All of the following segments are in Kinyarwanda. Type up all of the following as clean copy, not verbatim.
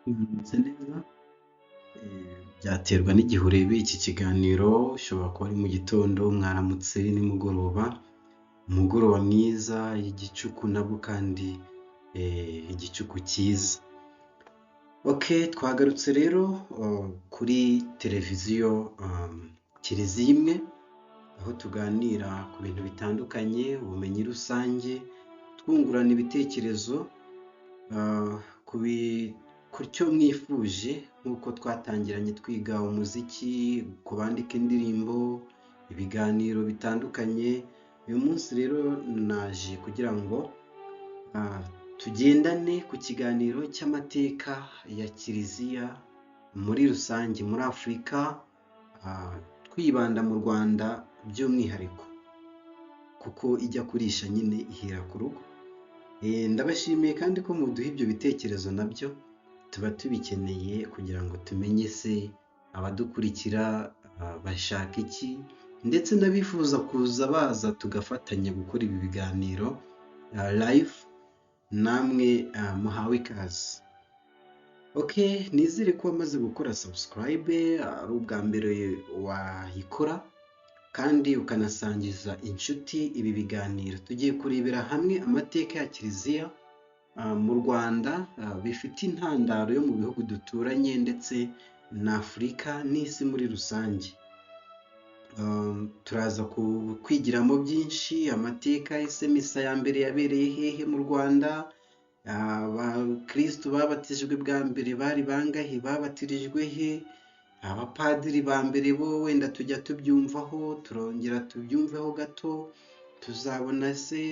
Mwaramutse neza, byaterwa n'igihe urebeye iki kiganiro, ushobora kuba ari mu gitondo, mwaramutse nimugoroba, umugoroba mwiza, igicuku nabwo kandi igicuku cyiza. Twagarutse rero kuri televiziyo Kiliziya imwe, aho tuganira ku bintu bitandukanye, ubumenyi rusange, twungurana ibitekerezo ku cyo mwifuje, nk'uko twatangiranye twiga umuziki, ku bandika indirimbo, ibiganiro bitandukanye. Uyu munsi rero naje kugira ngo tugendane ku kiganiro cy'amateka ya Kiliziya muri rusange muri Afurika, twibanda mu Rwanda by'umwihariko, kuko ijya kurisha nyine ihera ku rugo. Ndabashimiye kandi ko muduha ibyo bitekerezo, nabyo tuba tubikeneye kugira ngo tumenye se abadukurikira bashaka iki, ndetse n'abifuza kuza baza tugafatanya gukora ibi biganiro live, namwe muhawe ikaze. Nizere ko wamaze gukora subscribe, ari ubwa mbere wayikora, kandi ukanasangiza inshuti ibi biganiro. Tugiye kurebera hamwe amateka ya Kiliziya mu Rwanda, bifite intandaro yo mu bihugu duturanye, ndetse na Afurika n'isi muri rusange. Turaza kwigiramo byinshi, amateka, ese misa ya mbere yabereye hehe mu Rwanda, abakristu babatijwe bwa mbere bari bangahe, babatirijwe he, abapadiri ba mbere bo wenda tujya tubyumvaho, turongera tubyumveho gato, tuzabona se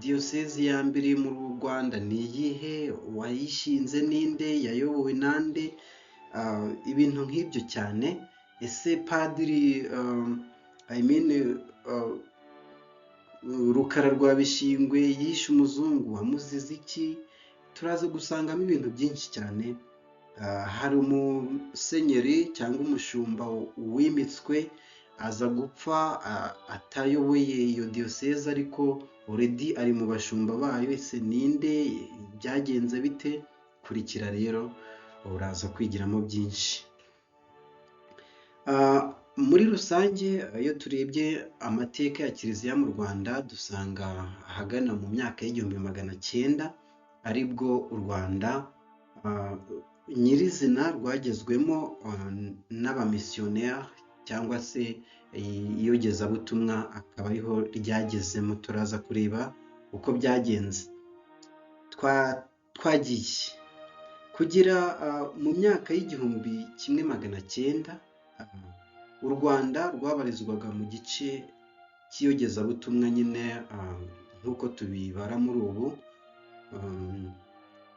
diyosezi ya mbere mu Rwanda ni iyihe, uwayishinze ninde, yayobowe nande, ibintu nk'ibyo cyane. Ese padiri Rukara rwa Bishingwe yishe umuzungu, wamuzize iki? Turaza gusangamo ibintu byinshi cyane. Hari umusenyeri cyangwa umushumba wimitswe, aza gupfa atayoboye iyo diyoseze, ariko already ari mu bashumba bayo. Ese ninde, byagenze bite? Kurikira rero, uraza kwigiramo byinshi. Muri rusange, iyo turebye amateka ya Kiliziya mu Rwanda, dusanga ahagana mu myaka y'1900 aribwo u Rwanda nyirizina rwagezwemo n'abamisiyoneri, cyangwa se iyogezabutumwa, akaba ariho ryagezemo. Turaza kureba uko byagenze. Twagiye kugira mu myaka y'1900, u Rwanda rwabarizwaga mu gice cy'iyogezabutumwa nyine, nk'uko tubibara muri ubu,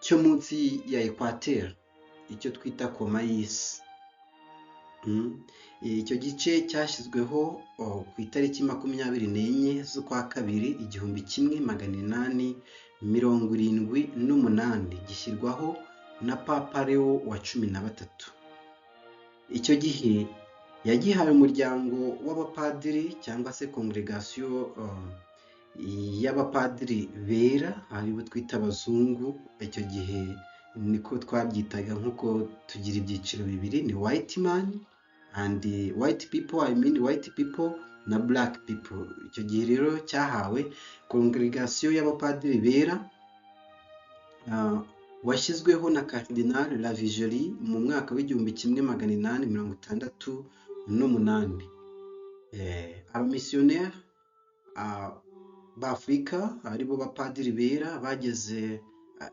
cyo munsi ya Equateur, icyo twita koma y'isi. Icyo gice cyashyizweho ku itariki 24 z'ukwa kabiri 1878, gishyirwaho na Papa Leo wa 13. Icyo gihe yagihaye umuryango w'abapadiri, cyangwa se congregation y'abapadiri bera, aribo twita abazungu. Icyo gihe niko twabyitaga, nk'uko tugira ibyiciro bibiri, ni white man and white people, white people na black people. Icyo gihe rero cyahawe congregation y'abapadiri bera, washyizweho na Cardinal Lavigérie mu mwaka w'1868. Abamisiyoneri b'Afurika aribo bapadiri bera bageze,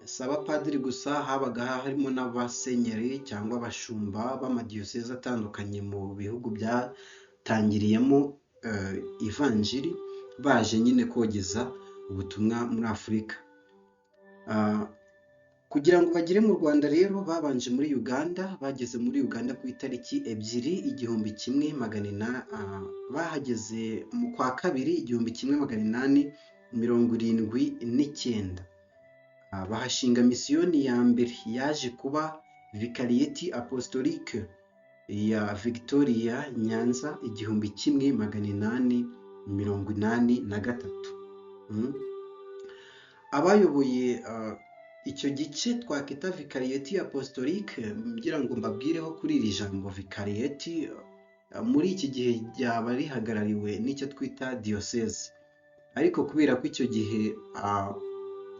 si abapadiri gusa, habaga harimo n'abasenyeri cyangwa abashumba b'amadiyoseze atandukanye mu bihugu byatangiriyemo ivanjiri, baje nyine kogeza ubutumwa muri Afurika. Kugira ngo bagere mu Rwanda rero, babanje muri Uganda. Bageze muri Uganda ku itariki 2/1100, bahageze mu kwa kabiri 1879. Bahashinga misiyoni ya mbere, yaje kuba Vicarieti Apostolique ya Victoria Nyanza 1883. Abayoboye icyo gice twakwita vikariyeti apostolique, ngira ngo mbabwireho kuri iri jambo vikariyeti. Muri iki gihe ryaba rihagarariwe n'icyo twita diyoseze, ariko kubera ko icyo gihe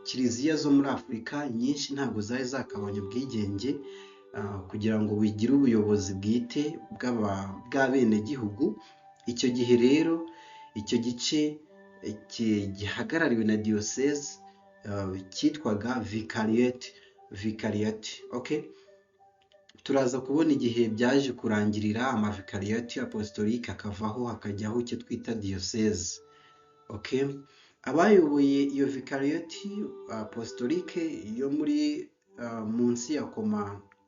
kiliziya zo muri Afurika nyinshi ntabwo zari zakabonye ubwigenge kugira ngo bigire ubuyobozi bwite bw'abenegihugu. Icyo gihe rero icyo gice gihagarariwe na diyoseze cyitwaga vikariyeti. Okay, turaza kubona igihe byaje kurangirira amavikariyeti apostolique akavaho hakajyaho icyo twita diyoseze. Okay, abayoboye iyo vikariyeti apostolique yo muri munsi ya koma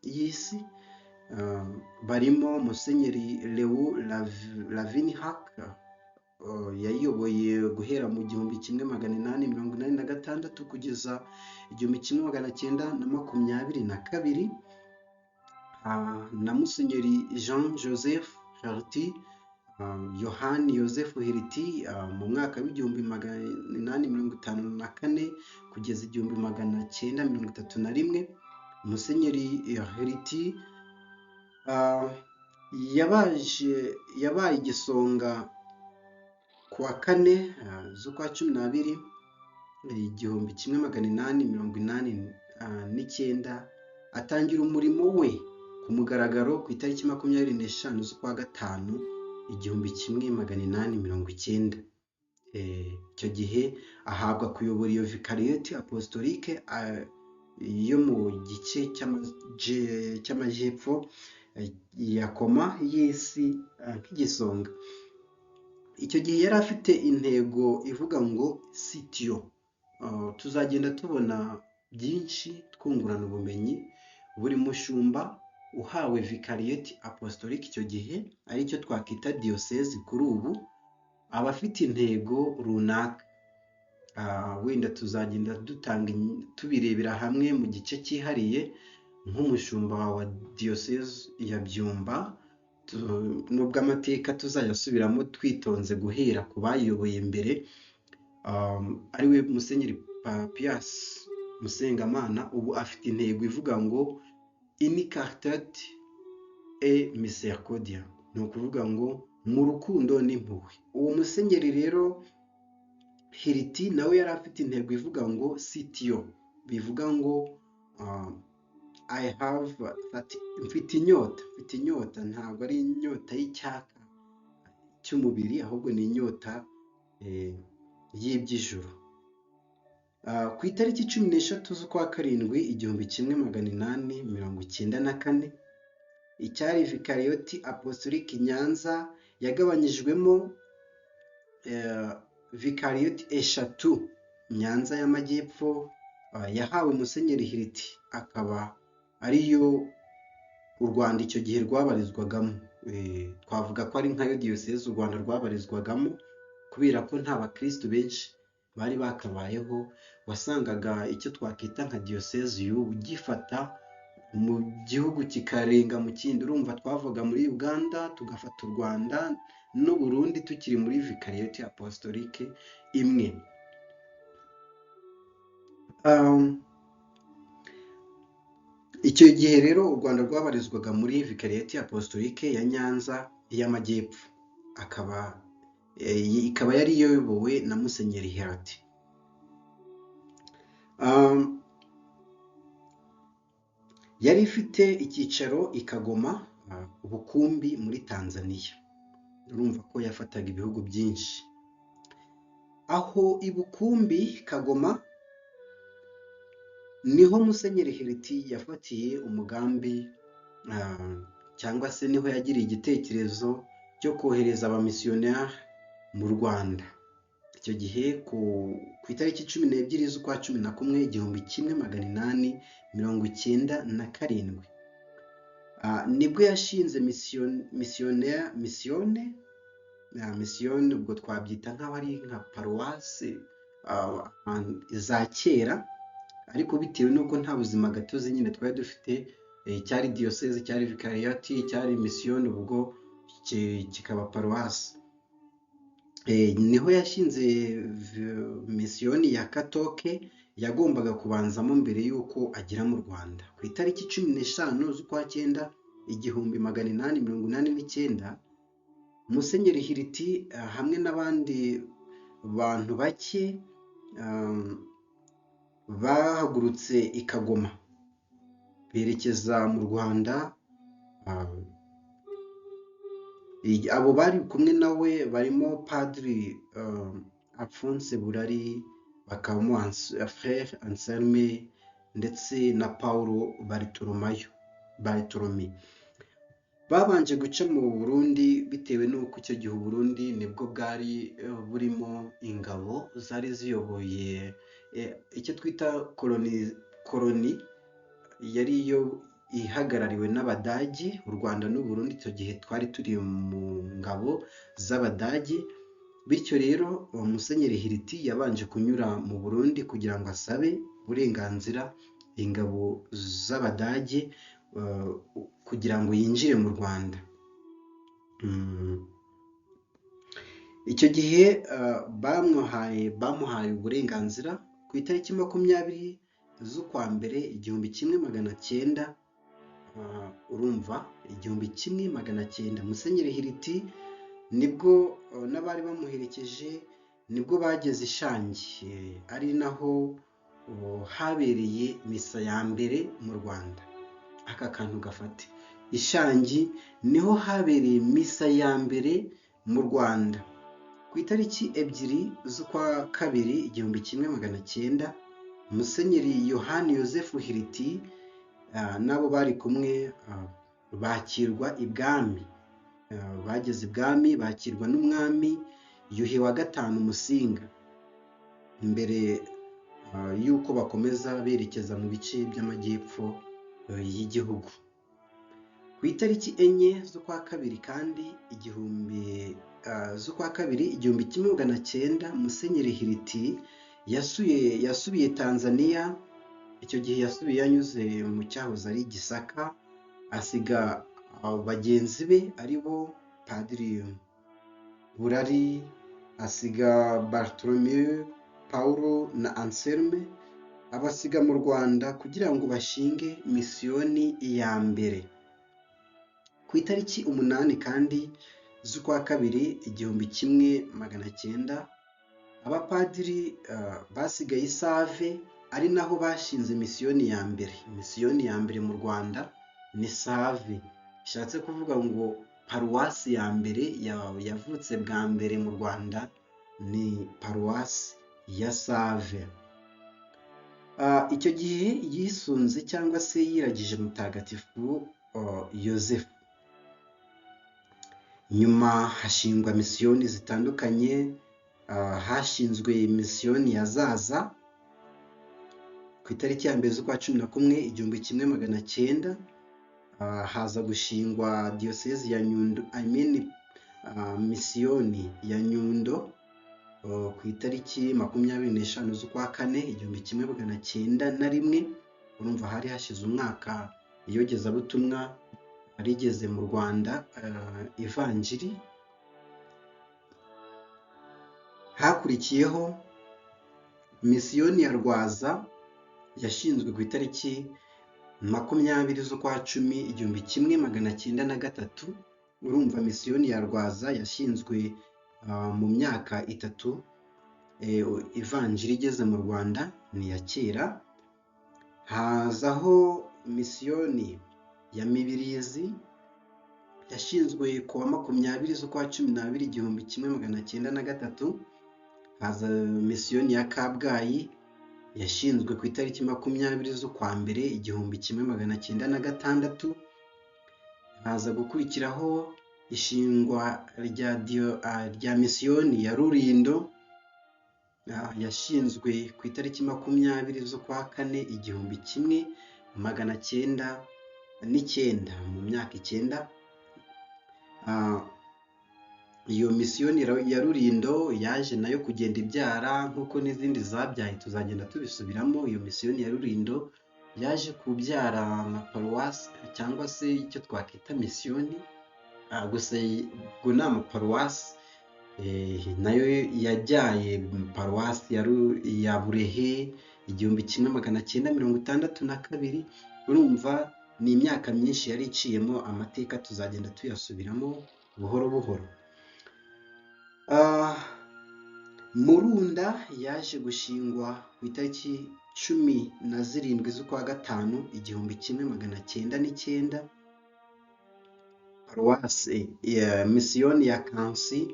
y'isi barimo Musenyeri Leo Lavinhac, yayiyoboye guhera mu 1886 kugeza 1922, na Musenyeri Jean Joseph Heriti, Yohani Joseph Heriti mu mwaka w'1854 kugeza 1931. Musenyeri Heriti yabaye igisonga ku wa 4 z'ukwa 12 1889, atangira umurimo we ku mugaragaro ku itariki 25 z'ukwa 5 1890. Icyo gihe ahabwa kuyobora iyo vikariyeti apostolique yo mu gice cy'amajyepfo ya koma y'isi nk'igisonga. Icyo gihe yari afite intego ivuga ngo sitio. Tuzagenda tubona byinshi twungurana ubumenyi. Buri mushumba uhawe vikariyeti apostolique icyo gihe aricyo twakwita diyoseze kuri ubu aba afite intego runaka. Wenda tuzagenda tubirebera hamwe mu gice cyihariye. Nk'umushumba wa diyoseze ya Byumba, nubwo amateka tuzayasubiramo twitonze guhera ku bayiyoboye mbere, ariwe Musenyeri Pius Musengamana, ubu afite intego ivuga ngo in caritate et misericordia, ni ukuvuga ngo mu rukundo n'impuhwe. Uwo musenyeri rero Heriti nawe yari afite intego ivuga ngo sitio, bivuga ngo I have that, mfite inyota, ntabwo ari inyota y'icyaka cy'umubiri, ahubwo ni inyota y'iby'ijuru. Ku itariki 16 z'ukwa 7 1894, icyari vikariyeti apostolique Nyanza yagabanyijwemo vikariyeti eshatu. Nyanza y'amajyepfo yahawe Musenyeri Heriti, akaba ariyo u Rwanda icyo gihe rwabarizwagamo. Twavuga ko ari nkayo diyoseze u Rwanda rwabarizwagamo, kubera ko nta bakristo benshi bari bakabayeho. Wasangaga icyo twakwita nka diyoseze y'ubu gifata mu gihugu kikarenga mu kindi. Urumva twavuga muri Uganda tugafata u Rwanda n'u Burundi tukiri muri vikariyeti apostolique imwe. Icyo gihe rero u Rwanda rwabarizwaga muri vikariyeti apostolique ya Nyanza y'amajyepfo, ikaba yari iyobowe na Musenyeri Heriti. Yari ifite icyicaro i Kagoma, Bukumbi muri Tanzania. Urumva ko yafataga ibihugu byinshi. Aho i Bukumbi Kagoma niho Musenyeri Heriti yafatiye umugambi, cyangwa se niho yagiriye igitekerezo cyo kohereza abamisiyoneri mu Rwanda. Icyo gihe ku itariki 12 z'ukwa 11 1897, nibwo yashinze misiyone, ubwo twabyita nk'aho ari nka paruwase za kera, ariko bitewe n'uko nta buzima gatozi nyine twari dufite, cyari diyoseze, cyari vikariyati, cyari misiyone, ubwo kikaba paruwasi. niho yashinze misiyoni ya Katoke yagombaga kubanzamo mbere y'uko agera mu Rwanda. Ku itariki 15 z'ukwa cyenda 1889, Musenyeri Hiriti hamwe n'abandi bantu bake bahagurutse i Kagoma berekeza mu Rwanda. Abo bari kumwe nawe barimo Padiri Alphonse Burari, bakabamo Frère Anselme ndetse na Paulo Bartolomé. Babanje guca mu Burundi bitewe n'uko icyo gihe Burundi nibwo bwari burimo ingabo zari ziyoboye icyo twita koloni yari yo ihagarariwe n'Abadage. U Rwanda n'u Burundi icyo gihe twari turi mu ngabo z'Abadage. Bityo rero Musenyeri Hiriti yabanje kunyura mu Burundi kugira ngo asabe uburenganzira ingabo z'Abadage kugira ngo yinjire mu Rwanda. Icyo gihe bamuhaye uburenganzira ku itariki 20 z'ukwa mbere 1900. Urumva 1900 Musenyeri Hiriti nibwo n'abari bamuherekeje nibwo bageze i Shangi, ari naho habereye misa ya mbere mu Rwanda. Aka kantu gafate, i Shangi niho habereye misa ya mbere mu Rwanda ku itariki 2 z'ukwa kabiri 1900. Musenyeri Yohani Yosefu Hiriti nabo bari kumwe bakirwa ibwami. Bageze ibwami bakirwa n'umwami Yuhi wa gatanu Musinga mbere y'uko bakomeza berekeza mu bice by'amajyepfo y'igihugu. Ku itariki 4 z'ukwa kabiri kandi 1900 Musenyeri Hiriti yasubiye Tanzania. Icyo gihe yasubiye yanyuze mu cyahoze ari Gisaka, asiga bagenzi be ari bo Padiri Burari, asiga Bartholomew, Paulo na Anselme, abasiga mu Rwanda kugira ngo bashinge misiyoni ya mbere. Ku itariki 8 kandi z'ukwa kabiri 1900, abapadiri basigaye i Save ari naho bashinze misiyoni ya mbere. Misiyoni ya mbere mu Rwanda ni Save, bishatse kuvuga ngo paruwasi ya mbere yavutse bwa mbere mu Rwanda ni paruwasi ya Save. Icyo gihe yisunze cyangwa se yiragije Mutagatifu Yosefu. Nyuma hashingwa misiyoni zitandukanye. Hashinzwe misiyoni ya Zaza ku itariki ya 1 z'ukwa 11 1900. Haza gushingwa diyosezi ya Nyundo, misiyoni ya Nyundo ku itariki 25 z'ukwa 4 1901. Urumva hari hashize umwaka iyogezabutumwa rigeze mu Rwanda, ivanjiri. Hakurikiyeho misiyoni ya Rwaza yashinzwe ku itariki 20 z'ukwa 10 1903. Urumva misiyoni ya Rwaza yashinzwe mu myaka 3 ivanjiri igeze mu Rwanda, ni ya kera. Hazaho misiyoni ya Mibirizi yashinzwe ku wa 20 z'ukwa 12 1903. Haza misiyoni ya Kabgayi yashinzwe ku itariki 20 z'ukwa mbere 1906. Haza gukurikiraho ishingwa rya misiyoni ya Rulindo yashinzwe ku itariki 20 z'ukwa 4 1909, mu myaka 9. Iyo misiyoni ya Rulindo yaje nayo kugenda ibyara nk'uko n'izindi zabyaye, tuzagenda tubisubiramo. Iyo misiyoni ya Rulindo yaje kubyara amaparuwasi cyangwa se icyo twakwita misiyoni, gusa ngo ni amaparuwasi nayo yajyaye paruwasi ya Burehe 1962. urumva ni imyaka myinshi yari iciyemo amateka, tuzagenda tuyasubiramo buhoro buhoro. Murunda yaje gushingwa ku itariki 17 z'ukwa gatanu 1909. Paruwasi ya misiyoni ya Kansi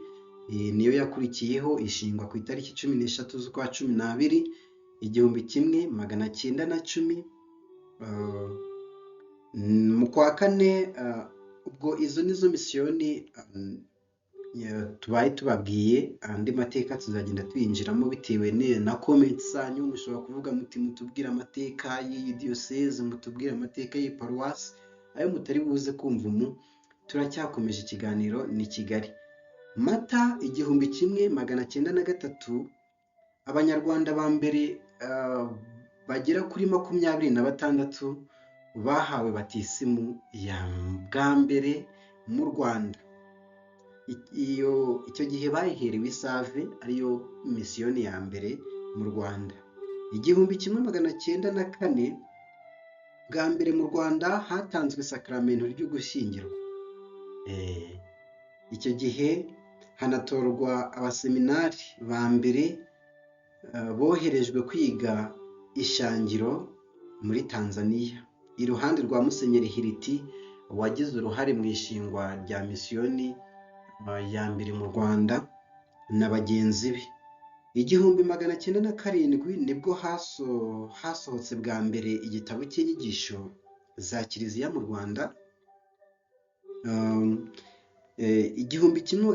niyo yakurikiyeho, ishingwa ku itariki 13 z'ukwa 12 1910. mu kwa kane, ubwo izo nizo misiyoni tubaye tubabwiye. Andi mateka tuzagenda tuyinjiramo bitewe na comments zanyu. Mushobora kuvuga muti mutubwire amateka y'iyi diyoseze, mutubwire amateka y'iyi paruwasi. Ayo mutari buze kumva turacyakomeje ikiganiro. ni Kigali. Mata 1903, abanyarwanda ba mbere bagera kuri 26 bahawe batisimu ya bwa mbere mu Rwanda. Icyo gihe bayiherewe Isave, ariyo misiyoni ya mbere mu Rwanda. 1904, bwa mbere mu Rwanda hatanzwe sakramento ryo gushyingirwa. Icyo gihe hanatorwa abaseminari ba mbere boherejwe kwiga ishangiro muri Tanzania, iruhande rwa Musenyeri Hiriti wagize uruhare mu ishingwa rya misiyoni ya mbere mu Rwanda na bagenzi be. 1907 nibwo hasohotse bwa mbere igitabo cy'inyigisho za Kiliziya mu Rwanda.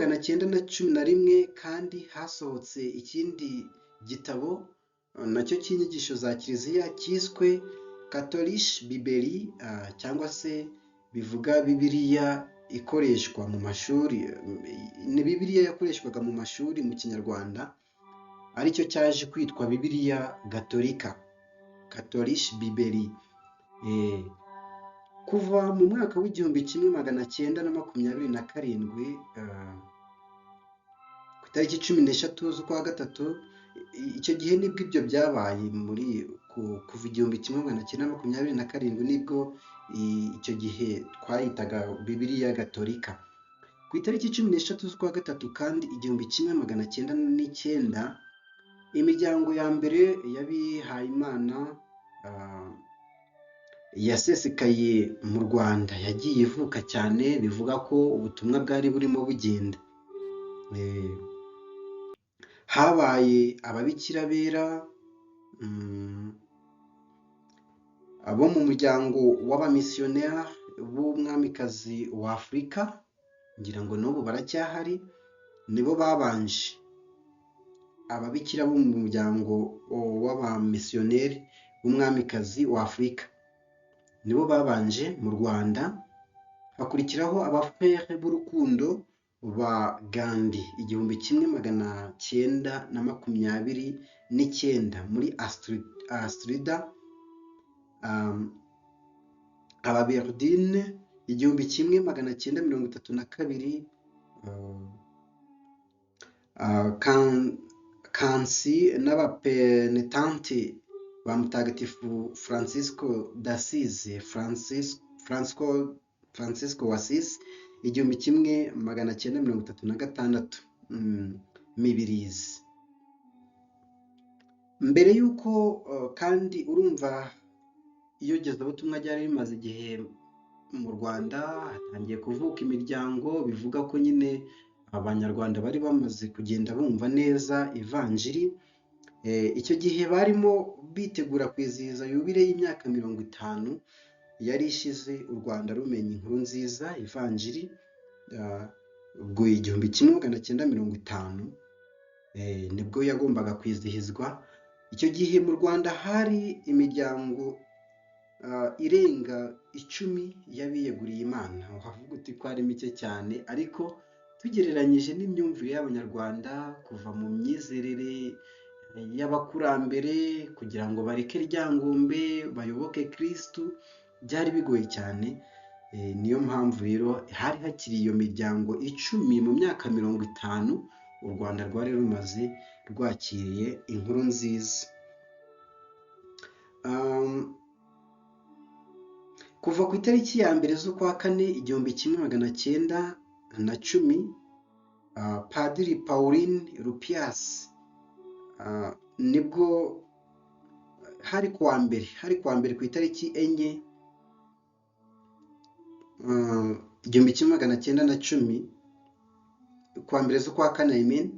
1911 kandi hasohotse ikindi gitabo nacyo cy'inyigisho za Kiliziya cyiswe Catholic Bibeli, cyangwa se bivuga Bibiliya ikoreshwa mu mashuri. Ni Bibiliya yakoreshwaga mu mashuri mu Kinyarwanda, aricyo cyaje kwitwa Bibiliya Gatolika, Catholic Bibeli. Kuva mu mwaka w'1927 ku itariki 13 z'ukwa gatatu, icyo gihe nibwo ibyo byabaye. Kuva 1927 nibwo icyo gihe twayitaga Bibiliya Gatolika. Ku itariki 13 z'ukwa gatatu kandi 1909, imiryango ya mbere y'abihayimana yasesekaye mu Rwanda yagiye ivuka cyane, bivuga ko ubutumwa bwari burimo bugenda. Habaye ababikira bera abo mu muryango w'abamisiyoneri b'umwamikazi wa Afurika, ngira ngo n'ubu baracyahari. nibo babanje, ababikira bo mu muryango w'abamisiyoneri b'umwamikazi wa Afurika nibo babanje mu Rwanda. Hakurikiraho abafere b'urukundo ba Gandhi 1929 muri Astrida. Ababerdine 1932, Kansi n'abapenitenti ba Mutagatifu Francisco d'Assise, Francisco w'Assise 1936, Mibirizi. Mbere y'uko kandi urumva iyogezabutumwa ryari rimaze igihe mu Rwanda, hatangiye kuvuka imiryango bivuga ko nyine abanyarwanda bari bamaze kugenda bumva neza ivanjiri. Icyo gihe barimo bitegura kwizihiza yubile y'imyaka 50 yari ishize u Rwanda rumenya inkuru nziza ivanjiri. Ubwo 1950 nibwo yagombaga kwizihizwa. Icyo gihe mu Rwanda hari imiryango irenga 10 y'abiyeguriye Imana. Wavuga uti ko ari mike cyane, ariko tugereranyije n'imyumvire y'abanyarwanda kuva mu myizerere y'abakurambere kugira ngo bareke ryangombe bayoboke Kristu, byari bigoye cyane. Niyo mpamvu rero hari hakiri iyo miryango 10 mu myaka 50 u Rwanda rwari rumaze rwakiriye inkuru nziza. Kuva ku itariki ya mbere z'ukwa kane 1910, Padiri Pauline Lupias nibwo hari kuwa mbere ku itariki enye 1910 kuwa mbere z'ukwa kane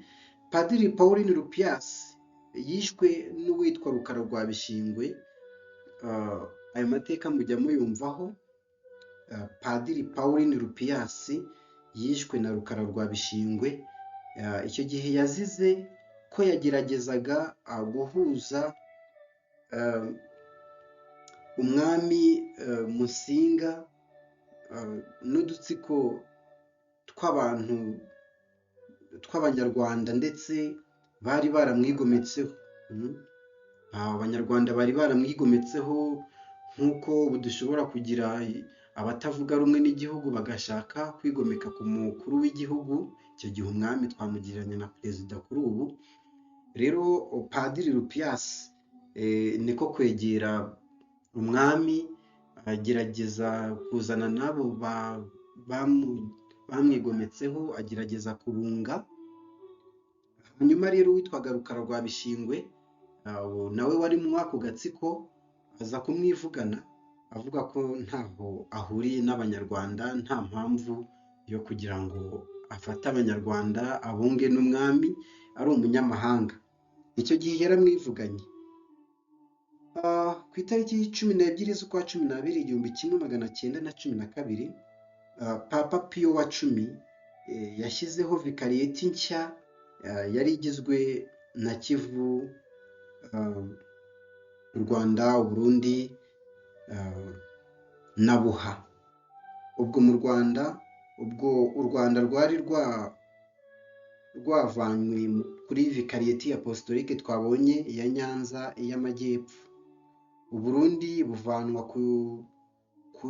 Padiri Pauline Lupias yishwe n'uwitwa Rukara rwa Bishingwe. Ayo mateka mujya muyumvaho. Padiri Pauline Lupias yishwe na Rukara rwa Bishingwe. Icyo gihe yazize ko yageragezaga guhuza umwami Musinga n'udutsiko tw'abantu tw'abanyarwanda ndetse bari baramwigometseho. Abanyarwanda bari baramwigometseho nk'uko dushobora kugira abatavuga rumwe n'igihugu bagashaka kwigomeka ku mukuru w'igihugu. Icyo gihe umwami twamugereranya na perezida kuri ubu. Rero Padiri Lupias niko kwegera umwami agerageza kuzana n'abo bamwigometseho, agerageza kubunga. Hanyuma rero witwaga Rukara rwa Bishingwe nawe wari mu ako gatsiko aza kumwivugana avuga ko ntaho ahuriye n'abanyarwanda, nta mpamvu yo kugira ngo afate abanyarwanda abunge n'umwami, ari umunyamahanga. Icyo gihe yaramwivuganye. Ku itariki 12 z'ukwa 12 1912, Papa Piyo wa 10 yashyizeho vikariyeti nshya yari igizwe na Kivu, u Rwanda, u Burundi na Buha. Ubwo mu Rwanda, u Rwanda rwari rwavanywe kuri vikariyeti apostolique twabonye ya Nyanza y'Amajyepfo. U Burundi buvanwa ku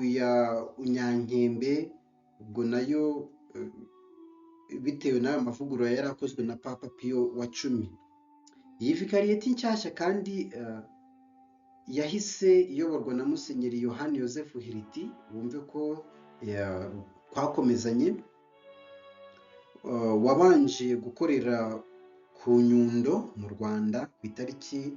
ya Nyankembe, ubwo nayo bitewe n'ayo mavugurura yari akozwe na Papa Piyo wa 10. Iyi vikariyeti nshyashya kandi yahise iyoborwa na Musenyeri Yohani Yozefu Hiriti. Bumve ko twakomezanye. Wabanje gukorera ku Nyundo mu Rwanda ku itariki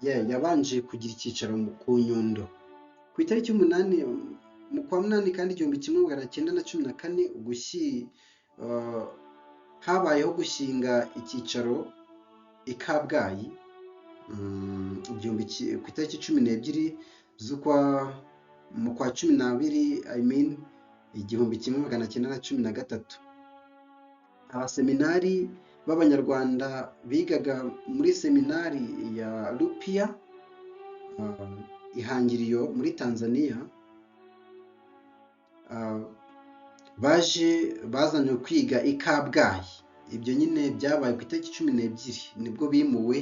yabanje kugira icyicaro ku Nyundo ku itariki 8 mu kwa munani kandi 1914 habayeho gushinga icyicaro i Kabgayi ku itariki 12 z'ukwa mu kwa 12 1913. Abaseminari b'abanyarwanda bigaga muri seminari ya Lupia Ihangiriyo muri Tanzania bazanywe kwiga i Kabgayi. Ibyo nyine byabaye ku itariki 12 nibwo bimuwe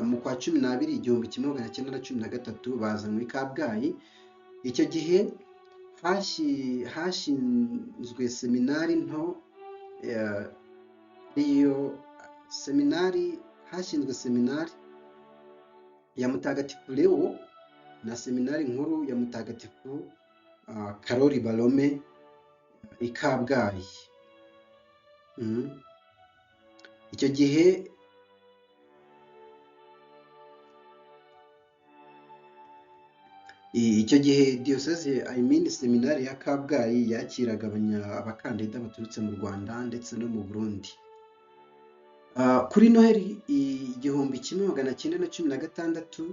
mu kwa 12 1913 bazanywe i Kabgayi. Icyo gihe hashinzwe seminari nto, hashinzwe seminari ya Mutagatifu Leo na seminari nkuru ya Mutagatifu Karoli Barome i Kabgayi. Icyo gihe diyoseze seminari ya Kabgayi yakiraga abakandida baturutse mu Rwanda ndetse no mu Burundi. Kuri Noheli 1916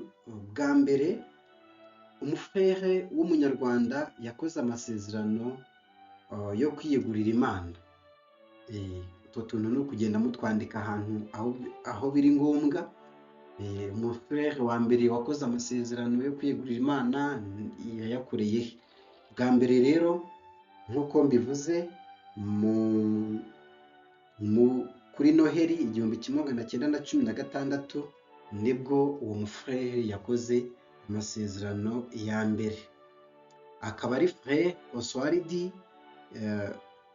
bwa mbere umufere w'umunyarwanda yakoze amasezerano yo kwiyegurira Imana. Utwo tuntu ni ukugenda mutwandika ahantu aho biri ngombwa. Umufere wa mbere wakoze amasezerano yo kwiyegurira Imana yayakoreye bwa mbere rero nk'uko mbivuze kuri Noheli 1916 nibwo uwo mufere yakoze amasezerano ya mbere. Akaba ari Frere Oswald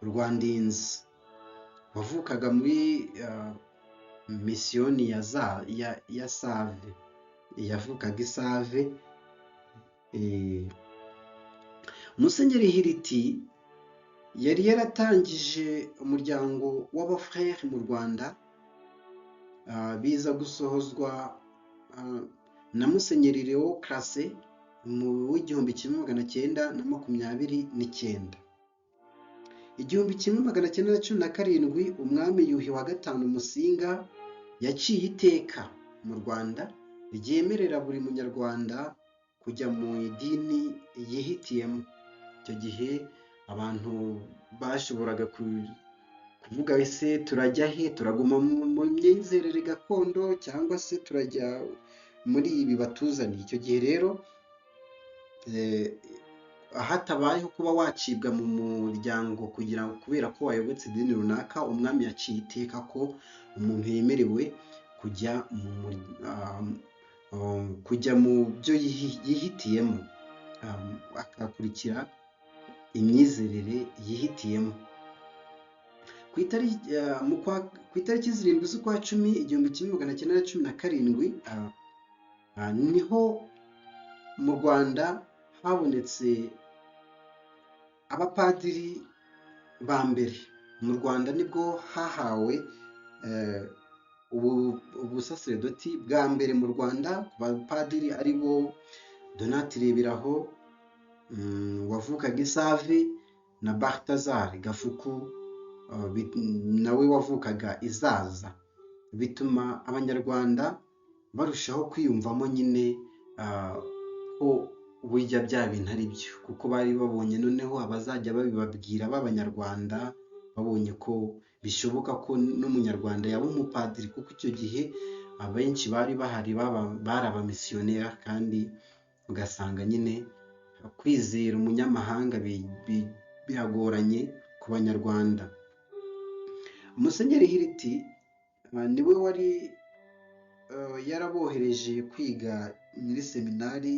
Rwandinzi wavukaga muri misiyoni ya Save, yavukaga i Save. Musenyeri Hiriti yari yaratangije umuryango w'abafrere mu Rwanda, biza gusohozwa na Musenyeri Leo Classe mu w'igihumbi kimwe magana cyenda na makumyabiri n'icyenda. 1917 umwami Yuhi wa gatanu Musinga yaciye iteka mu Rwanda ryemerera buri munyarwanda kujya mu idini yihitiyemo. Icyo gihe abantu bashoboraga kuvuga ese turajya he, turaguma mu myizerere gakondo cyangwa se turajya muri ibi batuzaniye. Icyo gihe rero hatabayeho kuba wacibwa mu muryango kubera ko wayobotse idini runaka, umwami yaciye iteka ko umuntu yemerewe kujya mu byo yihitiyemo, akakurikira imyizerere yihitiyemo. Ku itariki 7 z'ukwa 10 1917 niho mu Rwanda habonetse abapadiri ba mbere. Mu Rwanda nibwo hahawe ubusaserdoti bwa mbere mu Rwanda ku bapadiri ari bo Donat Reberaho wavukaga i Save na Balthazar Gafuku nawe wavukaga i Zaza. Bituma abanyarwanda barushaho kwiyumvamo nyine ko burya bya bintu ari byo, kuko bari babonye noneho abazajya babibabwira b'abanyarwanda, babonye ko bishoboka ko n'umunyarwanda yaba umupadiri, kuko icyo gihe abenshi bari bahari bari abamisiyoneri, kandi ugasanga nyine kwizera umunyamahanga biragoranye ku banyarwanda. Musenyeri Hiriti niwe wari yarabohereje kwiga muri seminari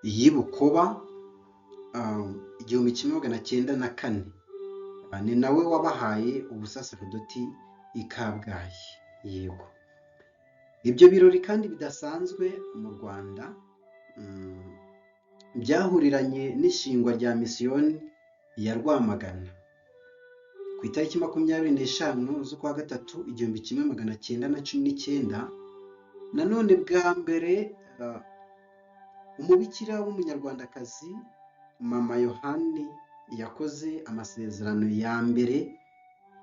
y'i Bukoba 1904. Ni nawe wabahaye ubusaserdoti i Kabgayi. Yego, ibyo birori kandi bidasanzwe mu Rwanda byahuriranye n'ishingwa rya misiyoni ya Rwamagana ku itariki 25 z'ukwa 3 1919. Nanone bwa mbere umubikira w'umunyarwandakazi Mama Yohani yakoze amasezerano ya mbere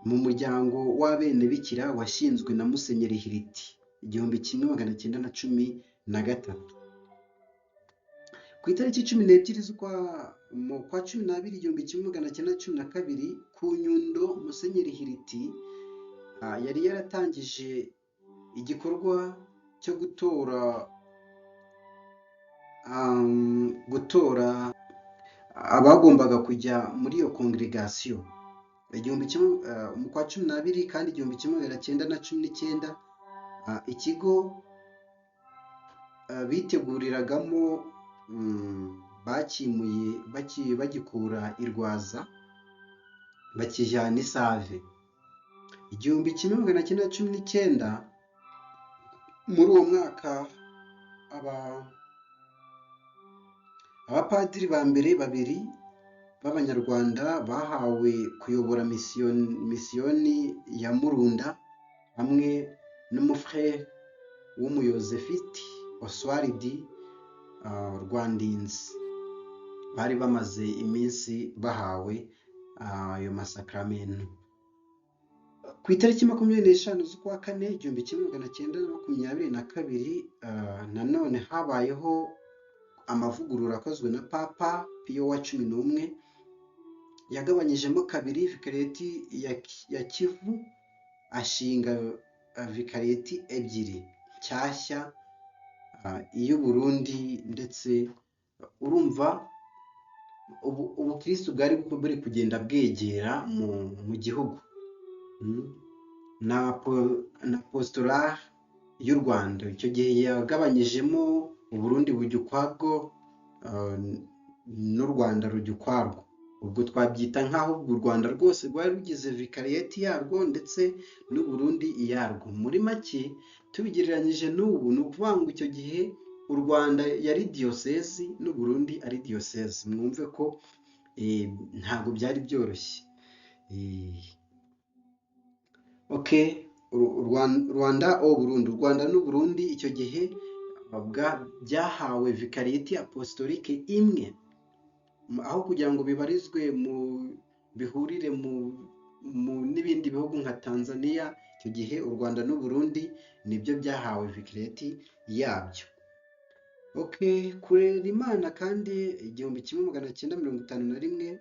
mu muryango w'abenebikira washinzwe na Musenyeri Hiriti 1913. Ku itariki 12 z'ukwa 12 1912 ku Nyundo, Musenyeri Hiriti yari yaratangije igikorwa cyo gutora abagombaga kujya muri iyo congregation mu kwa 12 kandi 1919. Ikigo biteguriragamo bakimuye bagikura i Rwaza bakijyana i Save. 1919 muri uwo mwaka abapadiri ba mbere babiri b'abanyarwanda bahawe kuyobora misiyoni ya Murunda hamwe n'umufrere w'umuyozefiti Oswald Rwandinzi. Bari bamaze iminsi bahawe ayo masakramentu. Ku itariki 25 z'ukwa 4 1922 nanone habayeho amavugurura akozwe na Papa Piyo wa 11. Yagabanyijemo kabiri vikariyeti ya Kivu, ashinga vikariyeti ebyiri nshyashya, iy'u Burundi, ndetse urumva ubukristo bwari buri kugenda bwegera mu gihugu, na apostolari y'u Rwanda. Icyo gihe yagabanyijemo u Burundi bujya ukwabwo, ah, n'u Rwanda rujya ukwarwo. Ubwo twabyita nk'aho u Rwanda rwose rwari rugize vikariyeti yarwo ndetse n'u Burundi iyarwo. Muri make tubigereranyije n'ubu, ni ukuvuga ngo icyo gihe u Rwanda yari diyosezi n'u Burundi ari diyosezi. Mwumve ko ntabwo byari byoroshye. Okay, Rwanda Burundi, u Rwanda n'u Burundi icyo gihe byahawe vikariyeti apostolique imwe, aho kugira ngo bibarizwe bihurire n'ibindi bihugu nka Tanzania. Icyo gihe u Rwanda n'u Burundi nibyo byahawe vikariyeti yabyo. Okay, kurera Imana kandi 1951,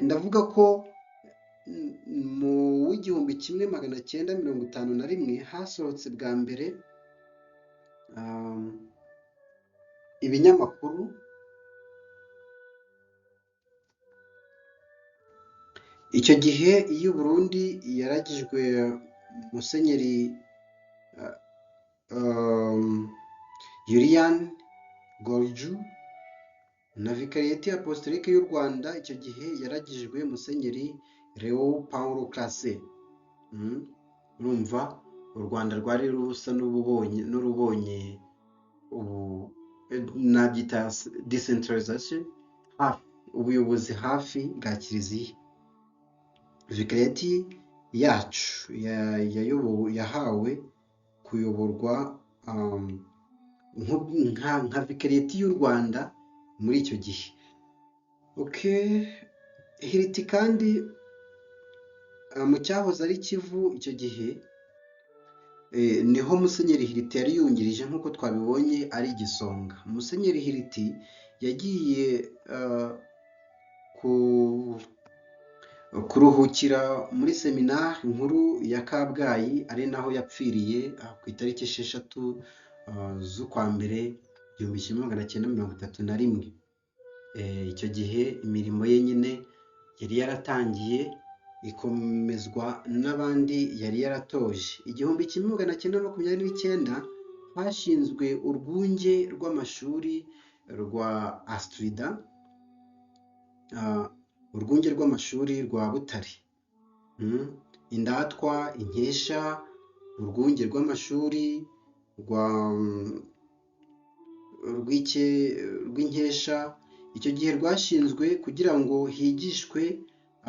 ndavuga ko mu w'1951 hasohotse bwa mbere ibinyamakuru. Icyo gihe iyo Burundi yaragijwe Musenyeri Julian Gorju, na vikariyeti apostolique y'u Rwanda icyo gihe yaragijwe Musenyeri Leo Paul Classe. Urumva u Rwanda rwari rusa n'urubonye nabyita decentralization, ubuyobozi hafi bwa kiliziya. Vikariyeti yacu yahawe kuyoborwa nka vikariyeti y'u Rwanda muri icyo gihe. Okay, Hiriti kandi mu cyahoze ari Kivu icyo gihe niho Musenyeri Hiriti yari yungirije, nk'uko twabibonye ari Igisonga. Musenyeri Hiriti yagiye kuruhukira muri seminari nkuru ya Kabgayi, ari naho yapfiriye ku itariki 6 z'ukwa mbere 1931. Icyo gihe imirimo ye nyine yari yaratangiye ikomezwa n'abandi yari yaratoje. 1929 hashinzwe urwunge rw'amashuri rwa Astrida, urwunge rw'amashuri rwa Butare, Indatwa, Inkesha, urwunge rw'amashuri rw'Inkesha. Icyo gihe rwashinzwe kugira ngo higishwe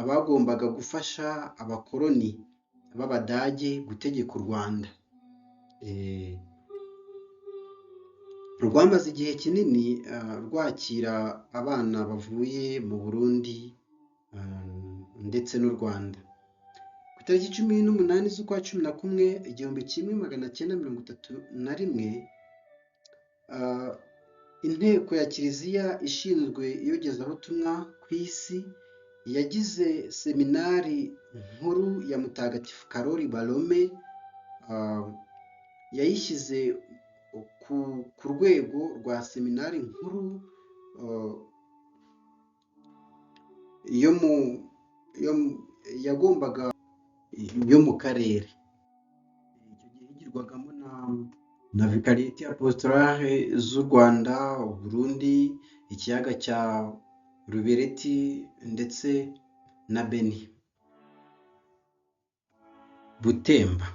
abagombaga gufasha abakoloni b'Abadage gutegeka u Rwanda. Rwamaze igihe kinini rwakira abana bavuye mu Burundi ndetse n'u Rwanda. Ku itariki 18 z'ukwa 11 1931, inteko ya kiliziya ishinzwe iyogezabutumwa ku isi yagize seminari nkuru ya Mutagatifu Karoli Barome, yayishyize ku rwego rwa seminari nkuru yagombaga yo mu karere. Icyo gihe higirwagamo na vikariyeti apostolare z'u Rwanda, Burundi, ikiyaga cya Rubereti ndetse na Beni, Butemba.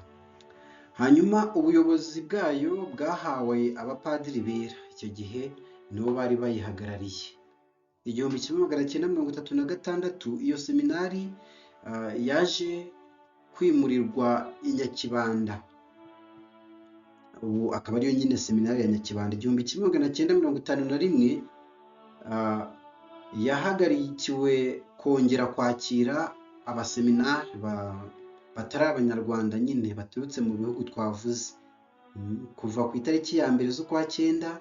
Hanyuma ubuyobozi bwayo bwahawe abapadiri bera. Icyo gihe nibo bari bayihagarariye. 1936 iyo seminari yaje kwimurirwa i Nyakibanda. Ubu akaba ariyo nyine seminari ya Nyakibanda. 1951 yahagarikiwe kongera kwakira abaseminari batari abanyarwanda nyine baturutse mu bihugu twavuze. Kuva ku itariki ya 1 z'ukwa 9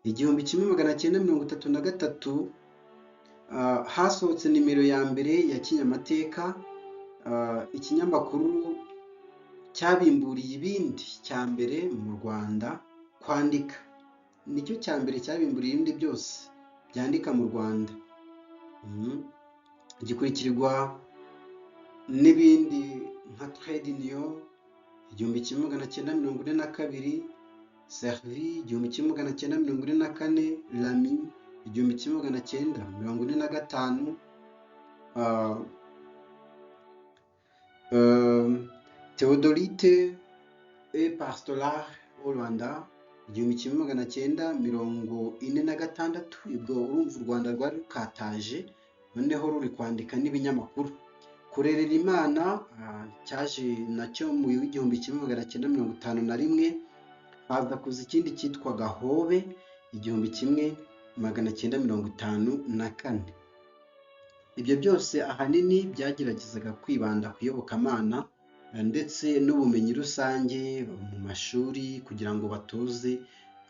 1933 hasohotse nimero ya mbere ya Kinyamateka, ikinyamakuru cyabimburiye ibindi cya mbere mu Rwanda kwandika. Nicyo cya mbere cyabimburiye ibindi byose byandika mu Rwanda. Gikurikirwa n'ibindi nka Trade Union 1942, Servi 1944, Lamy 1945, Theodorite et Pastoral au Rwanda 1946. Ubwo urumva u Rwanda rwari rukataje, noneho ruri kwandika n'ibinyamakuru. Kurerera Imana cyaje nacyo mu 1951. haza kuza ikindi cyitwaga Hobe 1954. Ibyo byose ahanini byageragezaga kwibanda ku iyobokamana ndetse n'ubumenyi rusange mu mashuri, kugira ngo batoze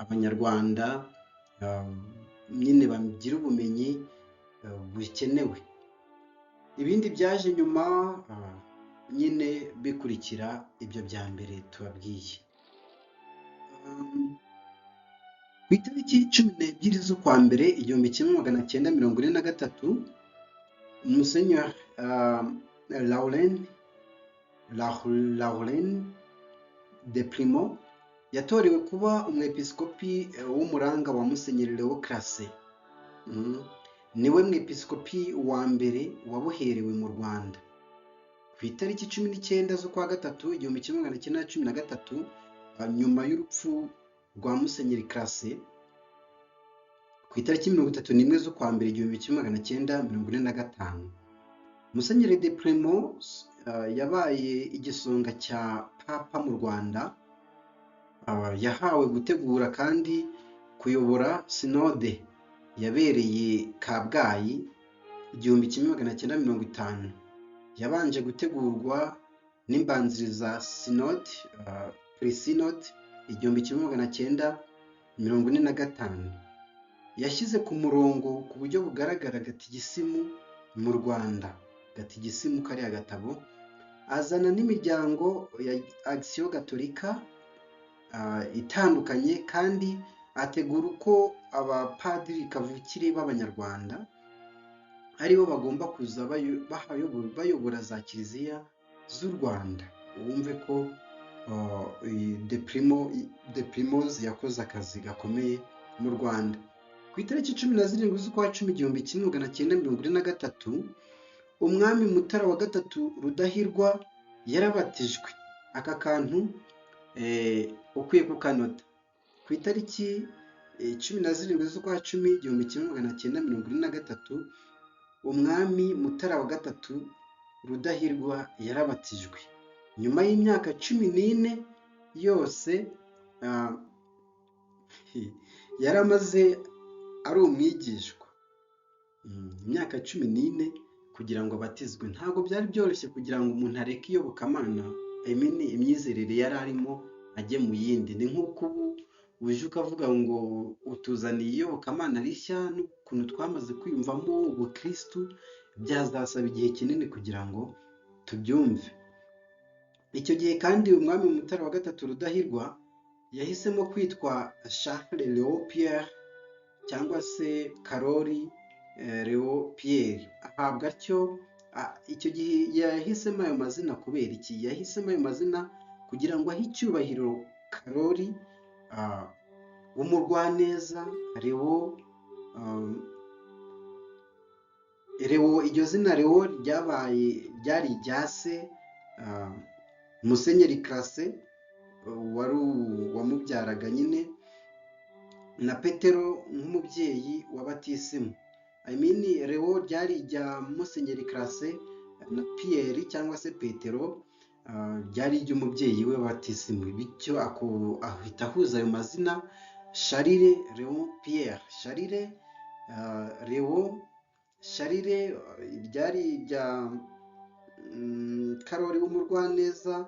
abanyarwanda nyine bagire ubumenyi bukenewe. Ibindi byaje nyuma nyine bikurikira ibyo bya mbere tubabwiye. Ku itariki 12 z'ukwa mbere 1943, Musenyeri Laurent de Primo yatorewe kuba umwepiskopi w'umuranga wa Musenyeri Leo Classe. Niwe mwepiskopi wa mbere wabuherewe mu Rwanda. Ku itariki 19 z'ukwa gatatu 1913, nyuma y'urupfu rwa Musenyeri Classe, ku itariki 31 z'ukwa mbere 1945, Musenyeri de Primo yabaye igisonga cya Papa mu Rwanda. Yahawe gutegura kandi kuyobora sinode yabereye Kabgayi 1950. Yabanje gutegurwa n'imbanziriza sinode pre-synode 1945. Yashyize ku murongo ku buryo bugaragara gatigisimu mu Rwanda, gatigisimu kariya gatabo, azana n'imiryango ya Action Gatolika itandukanye, kandi ategura uko abapadiri kavukire b'Abanyarwanda aribo bagomba kuza bayobora za kiliziya z'u Rwanda. Wumve ko de Primoz yakoze akazi gakomeye mu Rwanda. Ku itariki 17 z'ukwa 10 1943, umwami Mutara wa gatatu Rudahigwa yarabatijwe. Aka kantu ukwiye kukanota. Ku itariki 17 z'ukwa 10 1943, umwami Mutara wa gatatu Rudahigwa yarabatijwe. Nyuma y'imyaka 14 yose yaramaze ari umwigishwa. Imyaka 14 kugira ngo abatizwe, ntabwo byari byoroshye kugira ngo umuntu areke iyobokamana, imyizerere yari arimo ajye mu yindi. Ni nk'uko ubu uje ukavuga ngo utuzaniye iyobokamana rishya n'ukuntu twamaze kwiyumvamo ubukristu, byazasaba igihe kinini kugira ngo tubyumve. Icyo gihe kandi umwami Mutara wa gatatu Rudahigwa yahisemo kwitwa Charles Léo Pierre cyangwa se Karoli Léo Pierre. Ahabwa atyo. Icyo gihe yahisemo ayo mazina kubera iki? Yahisemo ayo mazina kugira ngo ahe icyubahiro Karoli w'umurwaneza. Léo, iryo zina Léo ryari irya se Musenyeri Classe wamubyaraga nyine, na Petero nk'umubyeyi wa batisimu. Léo ryari irya Musenyeri Classe, na Pierre cyangwa se Petero ryari iry'umubyeyi we wa batisimu. Bityo ahita ahuza ayo mazina, Charles Léo Pierre. Charles Léo, Charles ryari irya Karoli w'umurwaneza,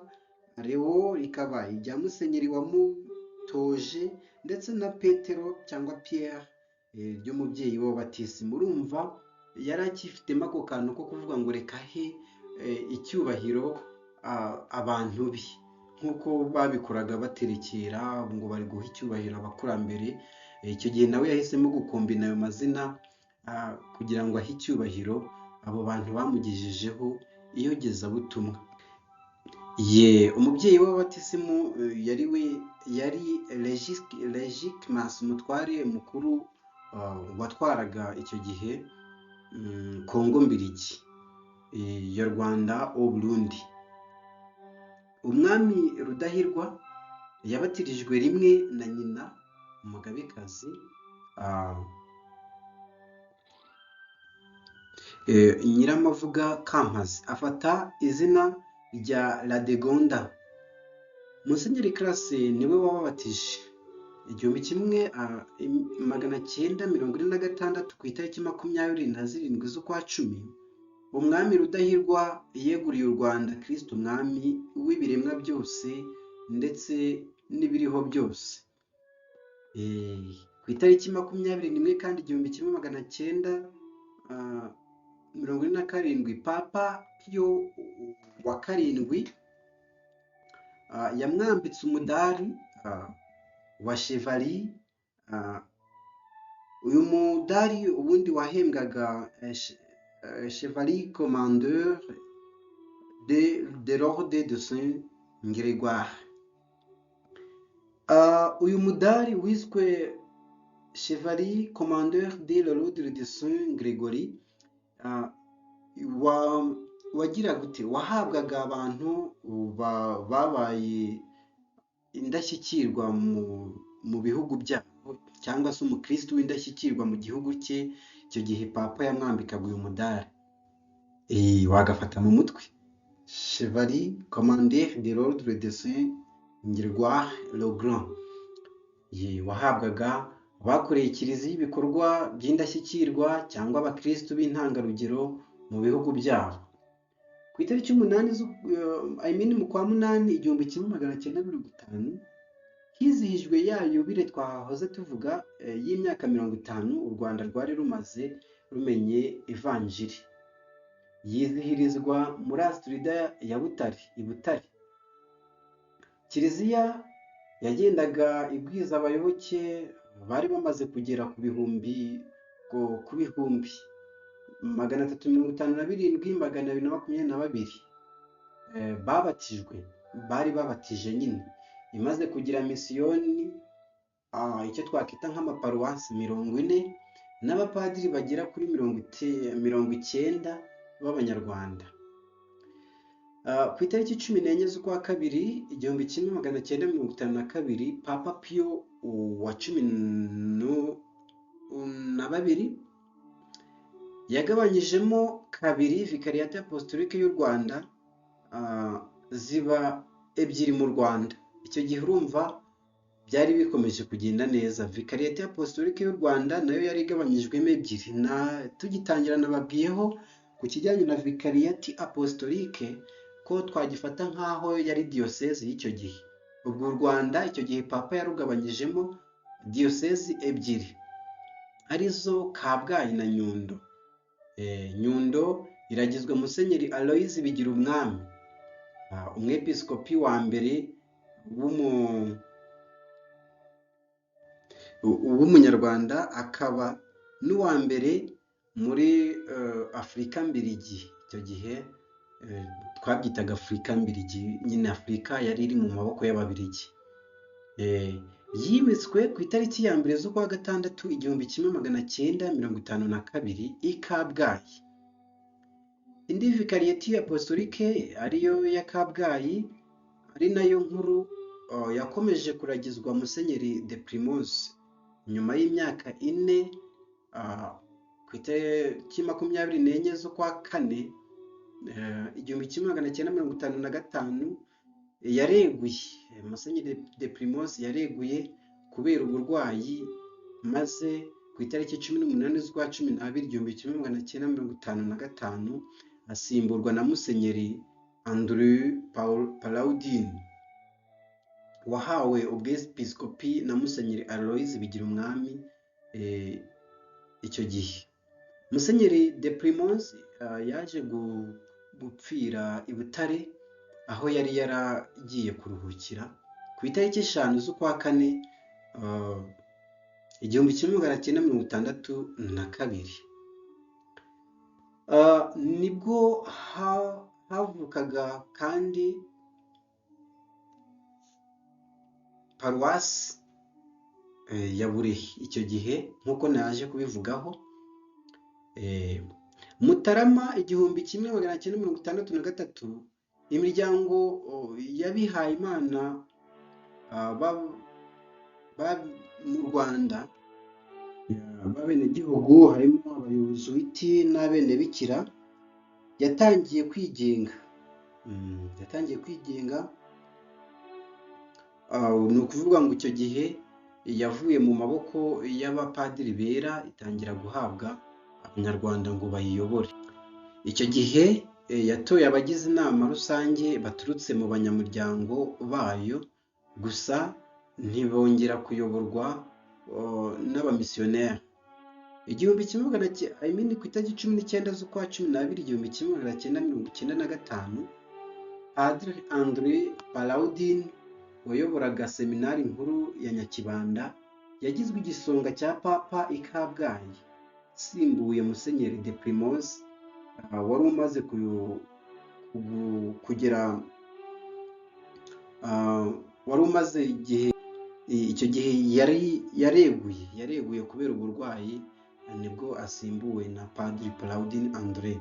Léo rikaba irya Musenyeri wamutoje, ndetse na Petero cyangwa Pierre ry'umubyeyi we wa batisimu. Urumva yari akifitemo ako kantu ko kuvuga ngo reka he icyubahiro abantu be, nk'uko babikoraga baterekera ngo bari guha icyubahiro abakurambere. Icyo gihe nawe yahisemo gukombina ayo mazina kugira ngo ahe icyubahiro abo bantu bamugejejeho iyogezabutumwa. Umubyeyi w'abatisimu yari we yari Legikimas, umutware mukuru watwaraga icyo gihe Kongo Mbiligi ya Rwanda au Burundi. Umwami Rudahigwa yabatirijwe rimwe na nyina umugabekazi Nyiramavuga Kampazi, afata izina rya Ladegonda. Musenyeri Classe niwe wababatije 1946 ku itariki 27 z'ukwa cumi. Umwami Rudahigwa yeguriye u Rwanda Kristo umwami w'ibiremwa byose ndetse n'ibiriho byose. Ku itariki 21 kandi 1947 Papa Pio wa karindwi yamwambitse umudari wa Chevalier. Uyu mudari ubundi wahembwaga Chevalier Commandeur de l'Ordre de Saint Grégoire. Uyu mudari wiswe Chevalier Commandeur de l'Ordre de Saint Grégoire wagira gute, wahabwaga abantu babaye indashyikirwa mu bihugu byabo, cyangwa se umukristo w'indashyikirwa mu gihugu cye. Icyo gihe papa yamwambikaga uyu mudari, wagafata mu mutwe: Chevalier Commandeur de l'Ordre de Saint Grégoire le Grand. Wahabwaga abakoreye kiliziya ibikorwa by'indashyikirwa cyangwa abakristo b'intangarugero mu bihugu byabo. Ku itariki 8 mu kwa munani 1950 hizihijwe ya yubile twahoze tuvuga y'imyaka 50 u Rwanda rwari rumaze rumenye ivanjiri. Yizihirizwa muri Astrida ya Butare i Butare. Kiliziya yagendaga ibwiza abayoboke bari bamaze kugera ku bihumbi 357,222 babatijwe, bari babatije nyine, imaze kugira misiyoni icyo twakwita nk'amaparuwasi 40 n'abapadiri bagera kuri 90 b'abanyarwanda. Ku itariki 14 z'ukwa kabiri 1952 Papa Pio wa 12 yagabanyijemo kabiri Vikariyate Apostolique y'u Rwanda, ziba ebyiri mu Rwanda. Icyo gihe urumva byari bikomeje kugenda neza. Vikariyate Apostolique y'u Rwanda nayo yari igabanyijwemo ebyiri. Tugitangira nababwiyeho ku kijyanye na Vikariyate Apostolique ko twagifata nk'aho yari diyosezi y'icyo gihe. Ubwo u Rwanda icyo gihe papa yarugabanyijemo diyosezi ebyiri, arizo Kabgayi na Nyundo. Nyundo iragizwe Musenyeri Aloys Bigirumwami, umwepiskopi wa mbere w'umunyarwanda, akaba n'uwa mbere muri Afurika Mbiligi. Icyo gihe twabyitaga Afurika Mbiligi, nyine Afurika yari iri mu maboko y'Ababiligi. Yimitswe ku itariki ya mbere z'ukwa gatandatu 1952 i Kabgayi. Indi Vikariyate Apostolique ariyo ya Kabgayi ari nayo nkuru yakomeje kuragizwa Musenyeri de Primoz nyuma y'imyaka 4 ku itariki 24 z'ukwa kane 1955 yareguye. Musenyeri de Primoz yareguye kubera uburwayi, maze ku itariki 18 z'ukwa 12 1955 asimburwa na Musenyeri Andrew Palaudin wahawe ubwepiskopi na Musenyeri Aloys Bigirumwami icyo gihe. Musenyeri de Primoz yaje gupfira i Butare aho yari yaragiye kuruhukira ku itariki 5 z'ukwa kane 1962. Nibwo havukaga kandi paruwasi ya Burehe icyo gihe nk'uko naje kubivugaho. Mutarama 1963 imiryango y'abihaye Imana mu Rwanda b'abenegihugu harimo abayobozi n'abenebikira yatangiye kwigenga. Ni ukuvuga ngo icyo gihe yavuye mu maboko y'abapadiri bera itangira guhabwa abanyarwanda ngo bayiyobore. Icyo gihe yatoye abagize inama rusange baturutse mu banyamuryango bayo, gusa ntibongera kuyoborwa n'abamisiyoneri. Ku itariki 19 z'ukwa 12 1995, Padiri André Palaudin wayoboraga seminari nkuru ya Nyakibanda yagizwe igisonga cya Papa i Kabgayi, asimbuye Musenyeri de Primoz wari umaze igihe. Icyo gihe yareguye kubera uburwayi, nibwo asimbuwe na Padiri Palaudin André.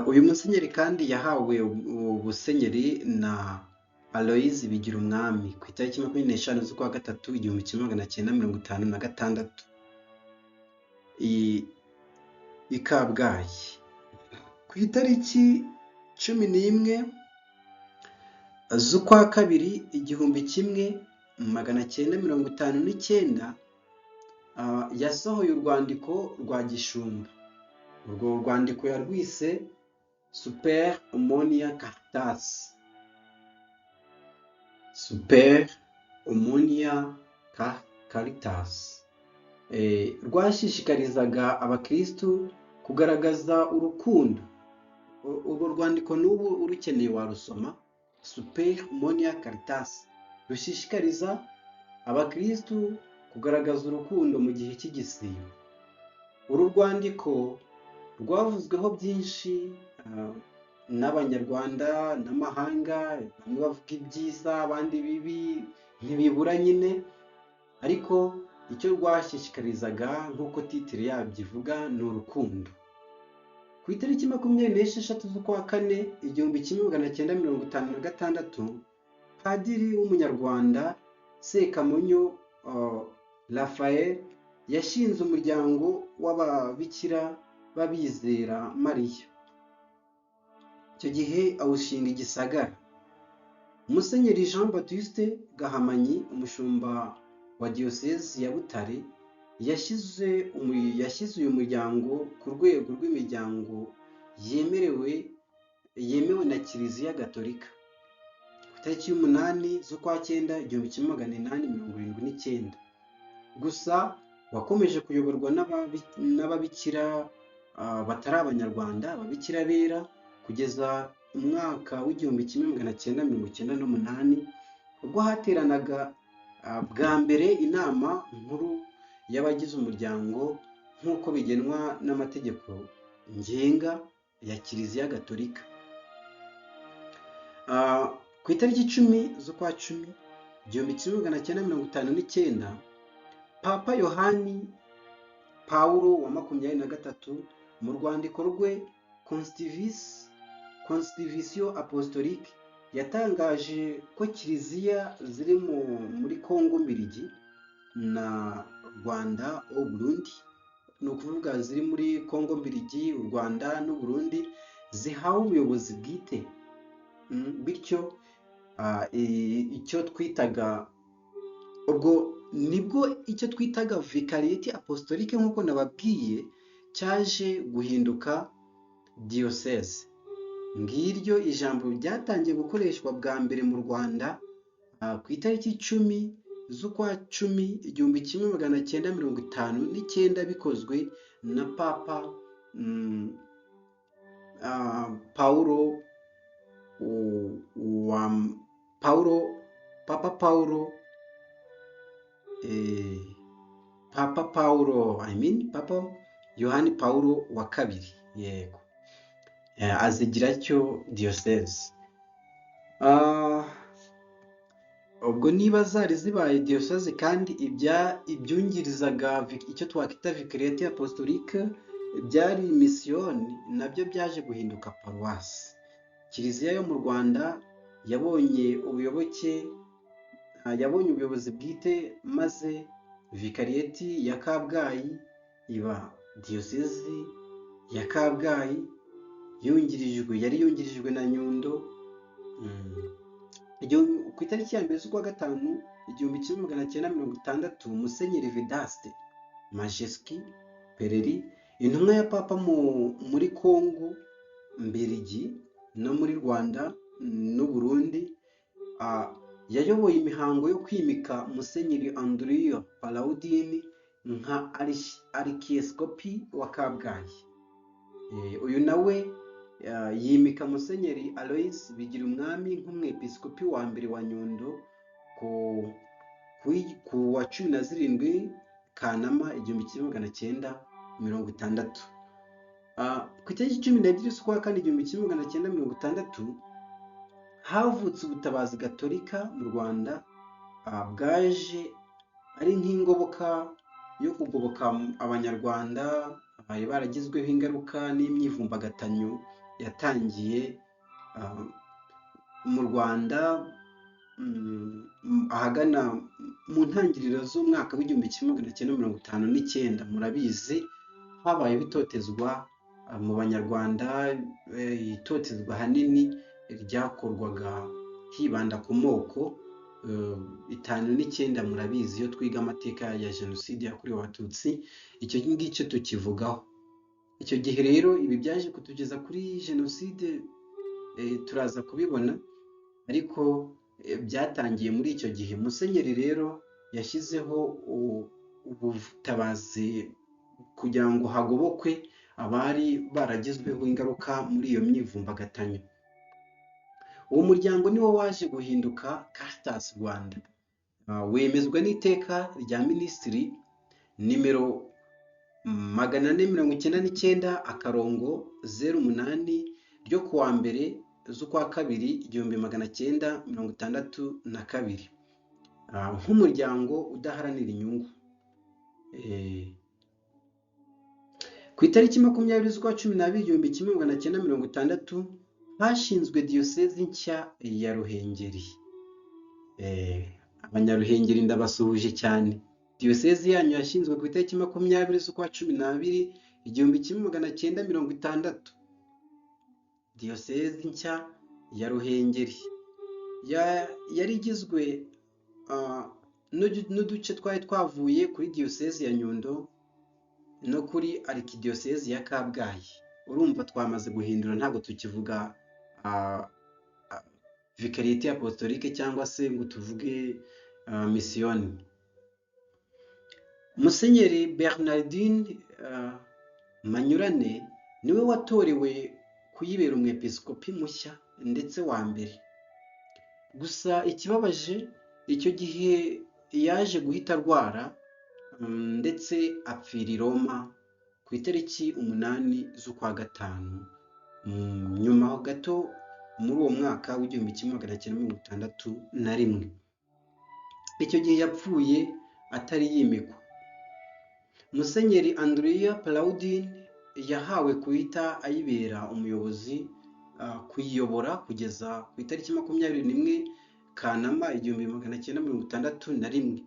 Uyu musenyeri kandi yahawe ubusenyeri na Aloys Bigirumwami ku itariki 25 z'ukwa 3 1956 i Kabgayi. Ku itariki 11 z'ukwa 2 1959 yasohoye urwandiko rwa Gishumba. Urwo rwandiko yarwise Super Omnia Caritas. Rwashishikarizaga abakristu kugaragaza urukundo. Urwo rwandiko n'ubu urukeneye warusoma. Super Omnia Caritas rushishikariza abakristu kugaragaza urukundo mu gihe cy'igisibo. Uru rwandiko rwavuzweho byinshi n'abanyarwanda n'amahanga, bamwe bavuga ibyiza abandi bibi, ntibibura nyine, ariko icyo rwashishikarizaga nk'uko titire yabyo ivuga ni urukundo. Ku itariki 26 z'ukwa 4 1956, padiri w'umunyarwanda Sekamonyo Raphael yashinze umuryango w'ababikira b'abizera Mariya. Icyo gihe awushinga i Gisagara. Musenyeri Jean Baptiste Gahamanyi, umushumba wa diyosezi ya Butare, yashyize uyu muryango ku rwego rw'imiryango yemewe na Kiliziya Gatolika. Ku itariki 8 z'ukwa 9 1979, gusa wakomeje kuyoborwa n'ababikira batari abanyarwanda, ababikira bera, kugeza umwaka w'1998 ubwo hateranaga bwa mbere inama nkuru y'abagize umuryango nk'uko bigenwa n'amategeko ngenga ya Kiliziya Gatolika. Ku itariki 10 z'ukwa 10 1959, Papa Yohani Pawulo wa 23 mu rwandiko rwe Constitution Apostolique yatangaje ko Kiliziya ziri muri Kongo Mbirigi na Rwanda au Burundi, ni ukuvuga ziri muri Kongo Mbirigi, u Rwanda n'u Burundi, zihawe ubuyobozi bwite. Bityo icyo twitaga icyo twitaga Vicariate Apostolique nk'uko nababwiye cyaje guhinduka Diocese. Ngiryo ijambo ryatangiye gukoreshwa bwa mbere mu Rwanda ku itariki 10 z'ukwa 10 1959, bikozwe na Papa Papa Yohani Pawulo wa kabiri, yego, azigira cyo Diocese. Ah, ubwo niba zari zibaye diyoseze kandi ibyungirizaga icyo twakwita vikariyati apostolique byari misiyoni, nabyo byaje guhinduka paruwasi. Kiliziya yo mu Rwanda yabonye ubuyobozi bwite, maze vikariyeti ya Kabgayi iba diyosezi ya Kabgayi, yari yungirijwe na Nyundo. Ku itariki ya mbere z'ukwa gatanu 1960, Musenyeri Vedaste Majeski Pereri, intumwa ya Papa muri Kongo, Mbiligi no muri Rwanda n'u Burundi, yayoboye imihango yo kwimika Musenyeri Andrew Palaudin nka arikiyesikopi wa Kabgayi. Uyu nawe yimika Musenyeri Aloys Bigirumwami nk'umwepiskopi wa mbere wa Nyundo ku wa 17 Kanama 1960. Ku itariki 12 z'ukwa kane 1960 havutse ubutabazi gatolika mu Rwanda, bwaje ari nk'ingoboka yo kugoboka abanyarwanda bari baragizweho ingaruka n'imyivumbagatanyo yatangiye mu Rwanda ahagana mu ntangiriro z'umwaka w'1959. Murabizi habayeho itotezwa mu banyarwanda, itotezwa ahanini ryakorwaga hibanda ku moko. 59 murabizi, iyo twiga amateka ya jenoside yakorewe abatutsi icyo ngicyo tukivugaho. Icyo gihe rero ibi byaje kutugeza kuri jenoside, turaza kubibona, ariko byatangiye muri icyo gihe. Musenyeri rero yashyizeho ubutabazi kugira ngo hagobokwe abari baragizweho ingaruka muri iyo myivumbagatanyo. Uwo muryango niwo waje guhinduka Caritas Rwanda, wemezwa n'iteka rya Minisitiri nimero 499/08 ryo kuwa mbere z'ukwa kabiri 1962, nk'umuryango udaharanira inyungu. Ku itariki 20 z'ukwa 12 1960 hashinzwe diyosezi nshya ya Ruhengeri. Abanyaruhengeri ndabasuhuje cyane. Diyosezi yanyu yashinzwe ku itariki 20 z'ukwa 12 1960. Diyosezi nshya ya Ruhengeri yari igizwe n'uduce twari twavuye kuri diyosezi ya Nyundo no kuri arikidiyosezi ya Kabgayi. Urumva twamaze guhindura, ntabwo tukivuga vikariyeti apostolique cyangwa se ngo tuvuge misiyoni. Musenyeri Bernardine Manyurane niwe watorewe kuyibera umwepiskopi mushya ndetse wa mbere. Gusa ikibabaje, icyo gihe yaje guhita arwara ndetse apfira i Roma ku itariki 8 z'ukwa gatanu, nyuma gato muri uwo mwaka w'1961. Icyo gihe yapfuye atari yimikwa. Musenyeri Andrea Palaudin yahawe guhita ayibera umuyobozi, kuyiyobora kugeza ku itariki 21 Kanama 1961.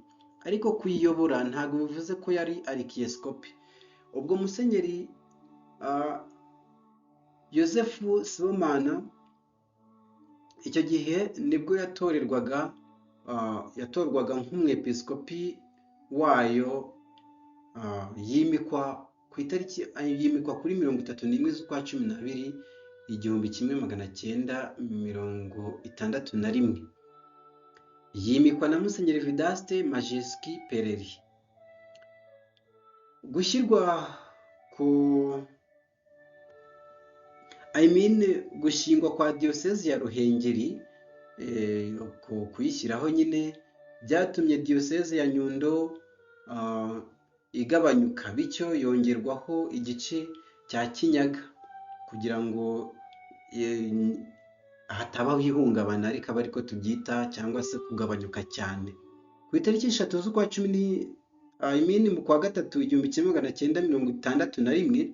Ariko kuyiyobora ntabwo bivuze ko yari arikiyesikopi. Ubwo Musenyeri Yosefu Sibomana icyo gihe nibwo yatorwaga nk'umwepiskopi wayo, yimikwa kuri 31 z'ukwa 12 1961. Yimikwa na Musenyeri Vedaste Majeski Pereri. Gushingwa kwa diyosezi ya Ruhengeri, kuyishyiraho nyine byatumye diyosezi ya Nyundo igabanyuka, bityo yongerwaho igice cya Kinyaga kugira ngo hatabaho ihungabana ariko aba ariko tubyita cyangwa se kugabanyuka cyane. Ku itariki 3 z'ukwa cumi mu kwa gatatu 1961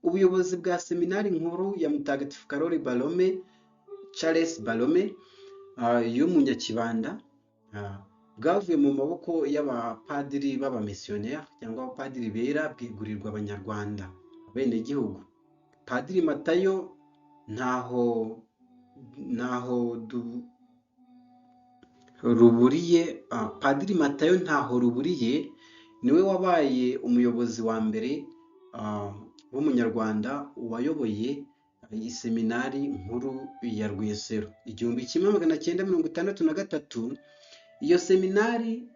ubuyobozi bwa seminari nkuru ya Mutagatifu Karoli Barome Charles Barome y'umunyakibanda bwavuye mu maboko y'abapadiri b'abamisiyoneri cyangwa abapadiri bera bwigurirwa abanyarwanda abenegihugu. Padiri Matayo Padiri Matayo Ntahoruburiye niwe wabaye umuyobozi wa mbere w'umunyarwanda wayoboye iseminari nkuru ya Rwesero 1963. Iyo seminari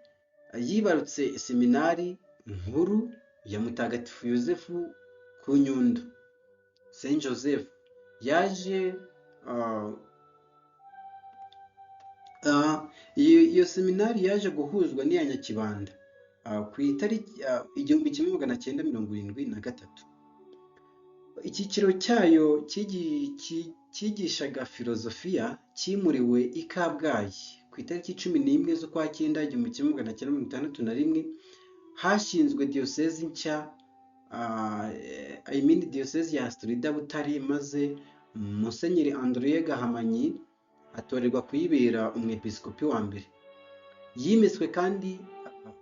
yibarutse seminari nkuru ya Mutagatifu Yosefu ku Nyundo, Saint Joseph. Iyo seminari yaje guhuzwa n'iya Nyakibanda ku itariki 1973. Icyiciro cyayo cyigishaga filozofiya cyimuriwe i Kabgayi ku itariki 11 z'ukwa 9 1961. Hashinzwe diyosezi nshya diyosezi ya Astrida Butare, maze Musenyeri André Gahamanyi atorerwa kuyibera umwepiskopi wa mbere. Yimitswe kandi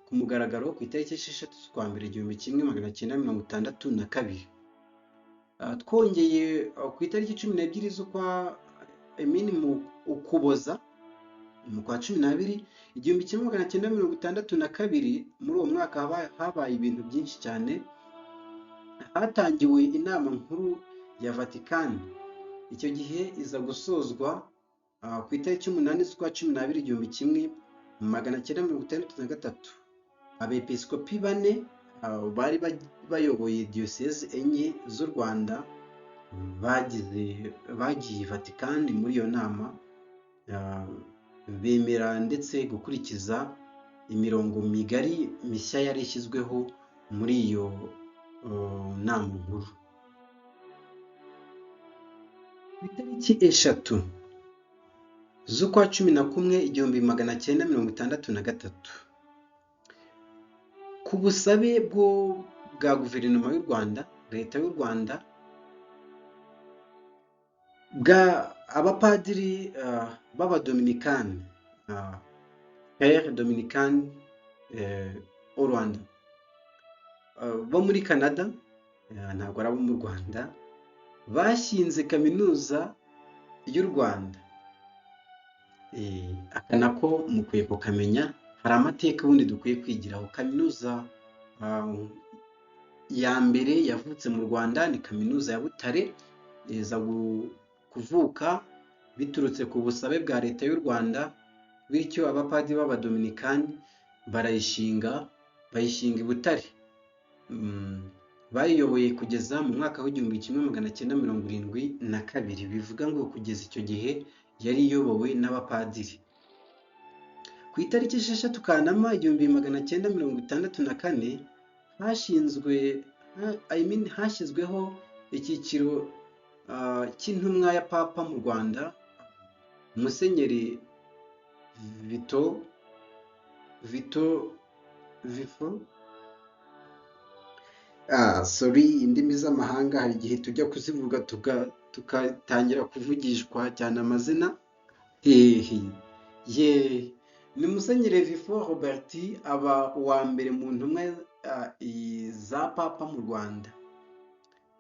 ku mugaragaro ku itariki 6 z'ukwa 1 1962. Twongeye ku itariki 12 z'ukwa Ukuboza mu kwa 12 1962. Muri uwo mwaka habaye ibintu byinshi cyane. Hatangiwe inama nkuru ya Vatikani, icyo gihe iza gusozwa ku itariki 8 z'ukwa 12 1963. Abepiskopi 4 bari bayoboye diyosezi 4 z'u Rwanda bagiye Vatikani muri iyo nama, bemera ndetse gukurikiza imirongo migari mishya yari ishyizweho muri iyo nama nkuru. Ku itariki 3 z'ukwa 11 1963, ku busabe bwa guverinoma y'u Rwanda, leta y'u Rwanda, abapadiri b'abadominikani Père Dominicain au Rwanda bo muri Canada, ntabwo ari abo mu Rwanda, bashinze kaminuza y'u Rwanda. Aka nako mukwiye kukamenya, hari amateka ubundi dukwiye kwigiraho. Kaminuza ya mbere yavutse mu Rwanda ni kaminuza ya Butare, iza kuvuka biturutse ku busabe bwa leta y'u Rwanda, bityo abapadiri b'abadominikani bayishinga i Butare. Bayiyoboye kugeza mu mwaka w'1972. Bivuga ngo kugeza icyo gihe yari iyobowe n'abapadiri. Ku itariki 6 Kanama 1964 hashyizweho icyiciro cy'intumwa ya Papa mu Rwanda, Musenyeri indimi z'amahanga hari igihe tujya kuzivuga tugatangira kuvugishwa cyane amazina. Ni Musenyeri Vifo Robert, aba uwa mbere mu ntumwa za Papa mu Rwanda.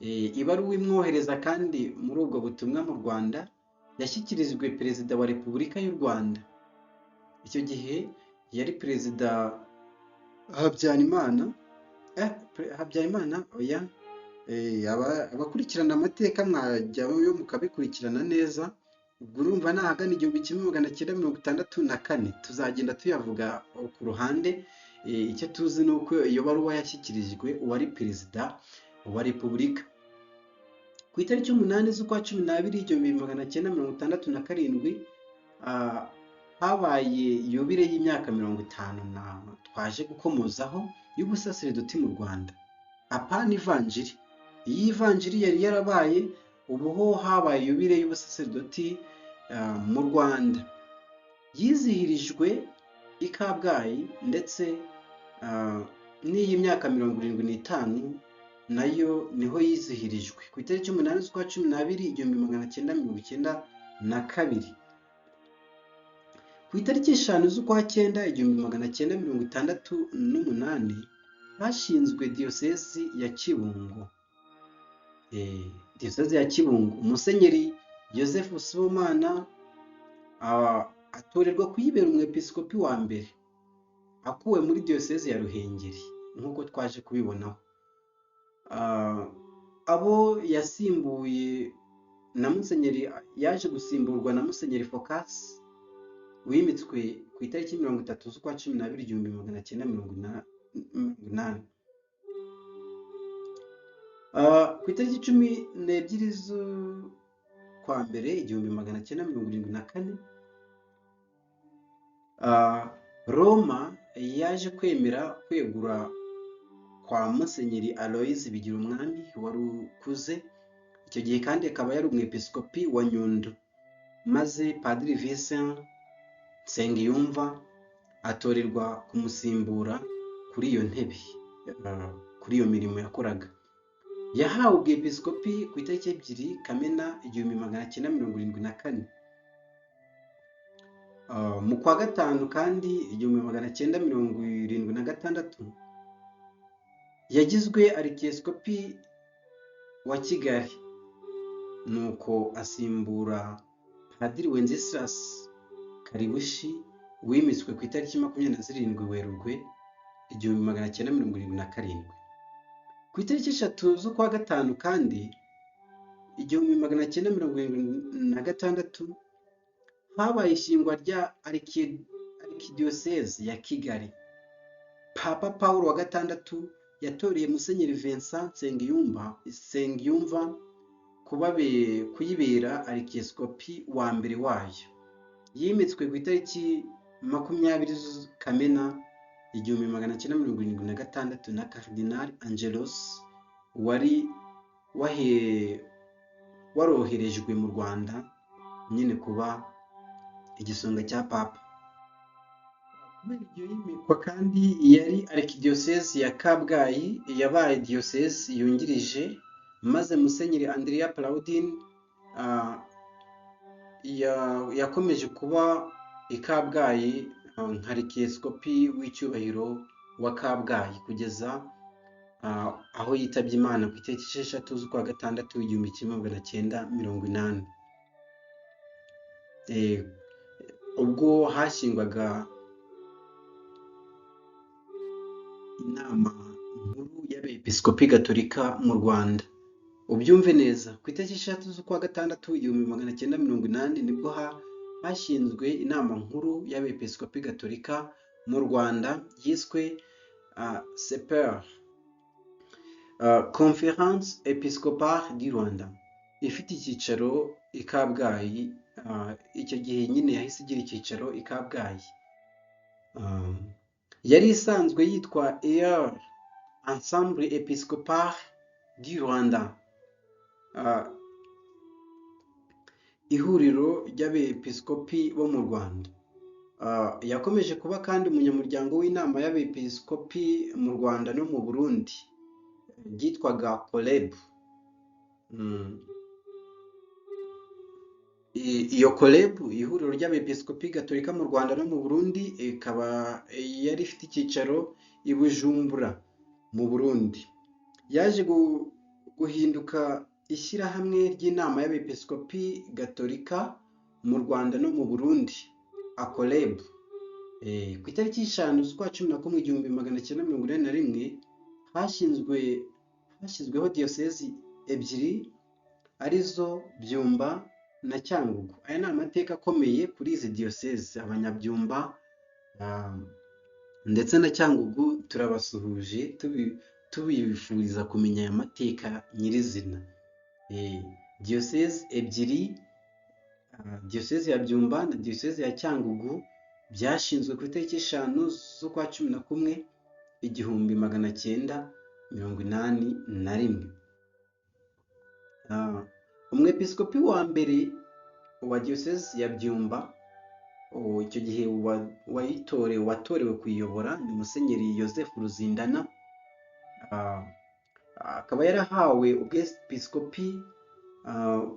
Ibaruwa imwohereza kandi muri ubwo butumwa mu Rwanda yashyikirijwe Perezida wa Repubulika y'u Rwanda. Icyo gihe yari Perezida Habyarimana. Abakurikirana amateka mwajyayo mukabikurikirana neza. Ubwo urumva nahagana 1964 tuzagenda tuyavuga ku ruhande. Icyo tuzi ni uko iyo baruwa yashyikirijwe uwari Perezida wa Repubulika. Ku itariki 8 z'ukwa 12 1967 habaye yubile y'imyaka 50 twaje gukomozaho y'ubusaserdoti mu Rwanda. Apana ivanjiri. Iyi ivanjiri yari yarabaye, ubu ho habaye yubile y'ubusaserdoti mu Rwanda yizihirijwe i Kabgayi, ndetse n'iyi myaka 75 nayo niho yizihirijwe ku itariki 8 z'ukwa 12 1992. Ku itariki 5 z'ukwa 9 1968 hashinzwe diyosezi ya Kibungo. Diyosezi ya Kibungo, Musenyeri Joseph Sibomana atorerwa kuyibera umwepiskopi wa mbere akuwe muri diyosezi ya Ruhengeri, nk'uko twaje kubibonaho. Abo yasimbuye na Musenyeri, yaje gusimburwa na Musenyeri Phocas wimitswe ku itariki 30 z'ukwa 12 1988. Ku itariki 12 z'ukwa mbere 1974 Roma yaje kwemera kwegura kwa Musenyeri Aloys Bigirumwami wari ukuze icyo gihe, kandi akaba yari umwepiskopi wa Nyundo, maze Padiri Vincent Nsengiyumva atorerwa kumusimbura kuri iyo ntebe, kuri iyo mirimo yakoraga. Yahawe ubwepiskopi ku itariki 2 Kamena 1974. Mu kwa gatanu kandi 1976 yagizwe arikieskopi wa Kigali, nuko asimbura Padiri Wenceslas Karibushi wimitswe ku itariki 27 Werurwe 1977. Ku itariki 3 z'ukwa gatanu kandi 1976 habaye ishingwa rya arikidiyosezi ya Kigali. Papa Paul wa gatandatu yatoreye Musenyeri Vincent Nsengiyumva kuyibera arikieskopi wa mbere wayo. Yimitswe ku itariki 20 Kamena 1976 na Cardinal Angelos wari waroherejwe mu Rwanda nyine kuba igisonga cya Papa. Kubera iryo yimikwa kandi yari arikidiyosezi ya Kabgayi yabaye diyosezi yungirije, maze Musenyeri Andrea Plaudin yakomeje kuba i Kabgayi nka arikieskopi w'icyubahiro wa Kabgayi kugeza aho yitabye Imana ku itariki 6 z'ukwa gatandatu 1980. Ubwo hashingwaga inama nkuru y'abepiskopi gatolika mu Rwanda. Ubyumve neza, ku itariki 6 z'ukwa gatandatu 1980 nibwo hashinzwe inama nkuru y'abepiskopi gatolika mu Rwanda yiswe CEPR, Conference Episcopale du Rwanda, ifite icyicaro i Kabgayi. Icyo gihe nyine yahise igira icyicaro i Kabgayi. Yari isanzwe yitwa Ensemble Episcopal du Rwanda, ihuriro ry'abepiskopi bo mu Rwanda. Yakomeje kuba kandi umunyamuryango w'inama y'abepiskopi mu Rwanda no mu Burundi ryitwaga COLEB. Iyo COLEB, ihuriro ry'abepiskopi gatolika mu Rwanda no mu Burundi, ikaba yari ifite icyicaro i Bujumbura mu Burundi. Yaje guhinduka ishyirahamwe ry'inama y'abepiskopi gatolika mu Rwanda no mu Burundi, ACOLEB. Ku itariki 5 z'ukwa 11 1981 hashyizweho diyosezi ebyiri arizo Byumba na Cyangugu. Aya ni amateka akomeye kuri izi diyosezi. Abanyabyumba ndetse na Cyangugu turabasuhuje tubifuriza kumenya aya mateka nyirizina. Diyosezi ebyiri, diyosezi ya Byumba na diyosezi ya Cyangugu, byashinzwe ku itariki 5 z'ukwa 11 1981. Umwepiskopi wa mbere wa diyoseze ya Byumba. Icyo gihe watorewe kuyiyobora ni Musenyeri Joseph Ruzindana. Akaba yarahawe ubwepiskopi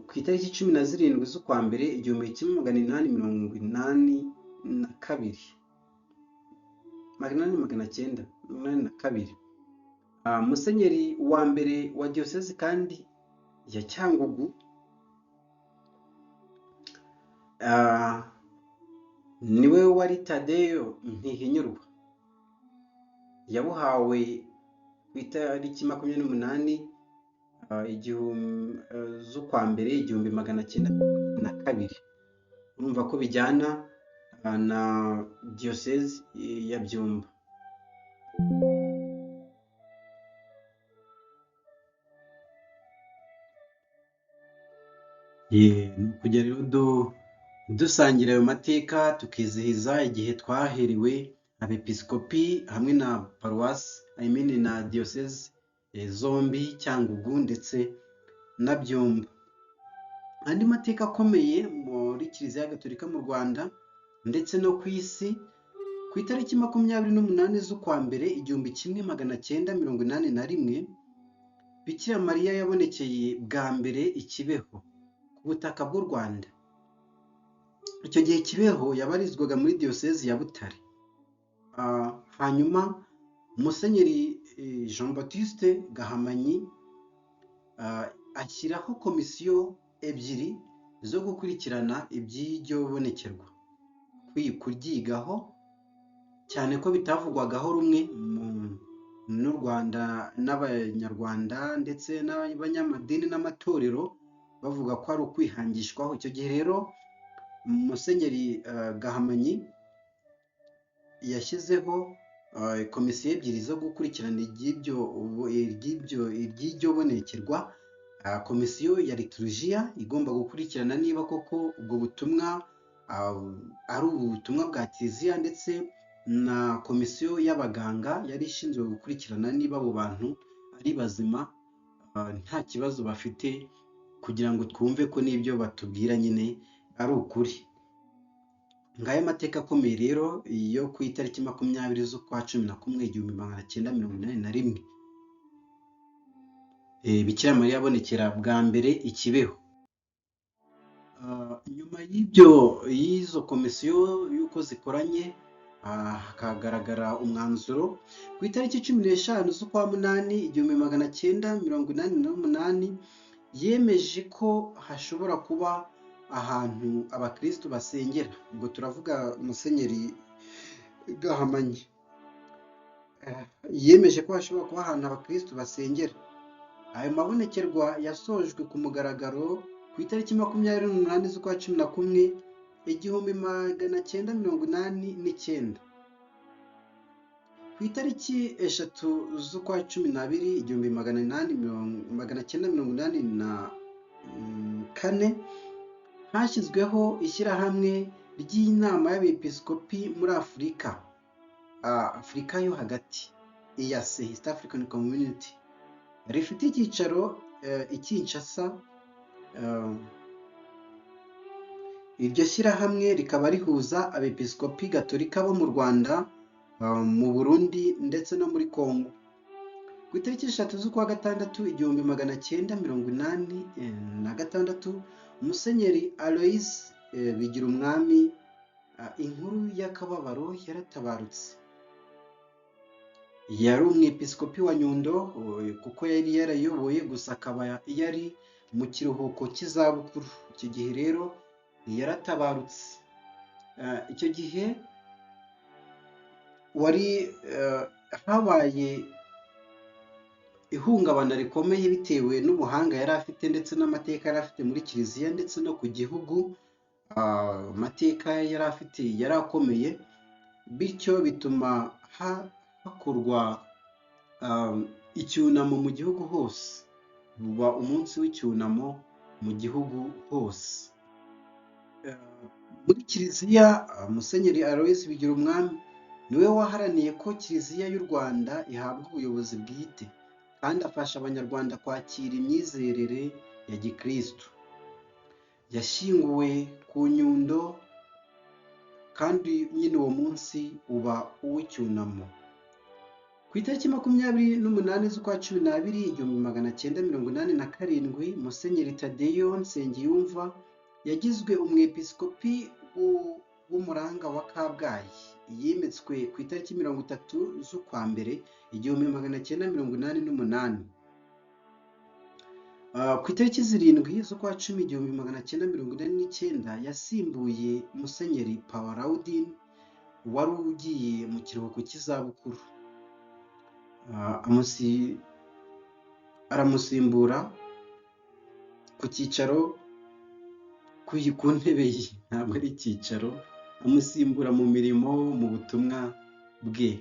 ku itariki 17 z'ukwa mbere 1882. Musenyeri wa mbere wa diyoseze kandi ya Cyangugu niwe wari Tadeyo Ntihinyurwa. Yabuhawe ku itariki 28 z'ukwa mbere 1902. Urumva ko bijyana na diyoseze ya Byumba. Kujya rero dusangira ayo mateka, tukizihiza igihe twaherewe abepiskopi hamwe na paruwasi na diyoseze zombi, Cyangugu ndetse na Byumba. Andi mateka akomeye muri Kiliziya Gatolika mu Rwanda ndetse no ku isi, ku itariki 28 z'ukwa mbere 1981, Bikira Mariya yabonekeye bwa mbere i Kibeho ku butaka bw'u Rwanda. Icyo gihe Kibeho yabarizwaga muri diyoseze ya Butare. Hanyuma Musenyeri Jean Baptiste Gahamanyi ashyiraho komisiyo ebyiri zo gukurikirana iby'iryo bonekerwa, kuryigaho, cyane ko bitavugwagaho rumwe n'u Rwanda n'Abanyarwanda ndetse n'abanyamadini n'amatorero, bavuga ko ari ukwihangishwaho. Icyo gihe rero Musenyeri Gahamanyi yashyizeho komisiyo ebyiri zo gukurikirana iby'iryo bonekerwa. Komisiyo ya liturujia igomba gukurikirana niba koko ubwo butumwa ari ubutumwa bwa Kiliziya, ndetse na komisiyo y'abaganga yari ishinzwe gukurikirana niba abo bantu ari bazima, nta kibazo bafite, kugira ngo twumve ko n'ibyo batubwira nyine ari ukuri. Ngayo amateka akomeye rero yo ku itariki 20 z'ukwa 11 1981, Bikira Mariya abonekera bwa mbere i Kibeho. Nyuma y'izo komisiyo y'uko zikoranye, hakagaragara umwanzuro ku itariki 15 z'ukwa 8 1988, yemeje ko hashobora kuba ahantu abakristo basengera. Ubwo turavuga Musenyeri Gahamanyi yemeje ko hashobora kuba ahantu abakristo basengera. Ayo mabonekerwa yasojwe ku mugaragaro ku itariki 28 z'ukwa 11 1989. Ku itariki 3 z'ukwa 12 1984, hashyizweho ishyirahamwe ry'inama y'abepiskopi muri Afurika yo hagati, EAC, East African Community, rifite icyicaro i Kinshasa. Iryo shyirahamwe rikaba rihuza abepiskopi gatolika bo mu Rwanda, mu Burundi ndetse no muri Kongo. Ku itariki 3 z'ukwa 6 1986, Musenyeri Aloys Bigirumwami, inkuru y'akababaro, yaratabarutse. Yari umwepiskopi wa Nyundo, kuko yari yarayoboye, gusa akaba yari mu kiruhuko cy'izabukuru. Icyo gihe rero yaratabarutse. Icyo gihe habaye ihungabana rikomeye bitewe n'ubuhanga yari afite ndetse n'amateka yari afite muri Kiliziya ndetse no ku gihugu. Amateka yari afite yari akomeye, bityo bituma hakorwa icyunamo mu gihugu hose. Buba umunsi w'icyunamo mu gihugu hose. Muri Kiliziya, Musenyeri Aloys Bigirumwami niwe waharaniye ko Kiliziya y'u Rwanda ihabwa ubuyobozi bwite, kandi afasha Abanyarwanda kwakira imyizerere ya Gikristo. yashyinguwe ku Nyundo, kandi nyine uwo munsi uba uw'icyunamo. Ku itariki 28 z'ukwa 12 1987, Musenyeri Tadeyo Nsengiyumva yagizwe umwepiskopi w'umuranga wa Kabgayi. Yimitswe ku itariki 30 z'ukwa mbere 1988. Ku itariki 7 z'ukwa 10 1949 yasimbuye Musenyeri Pawuladin wari ugiye mu kiruhuko cy'izabukuru. Aramusimbura ku cyicaro, ku ntebe ye, ntabwo ari icyicaro, amusimbura mu mirimo, mu butumwa bwe.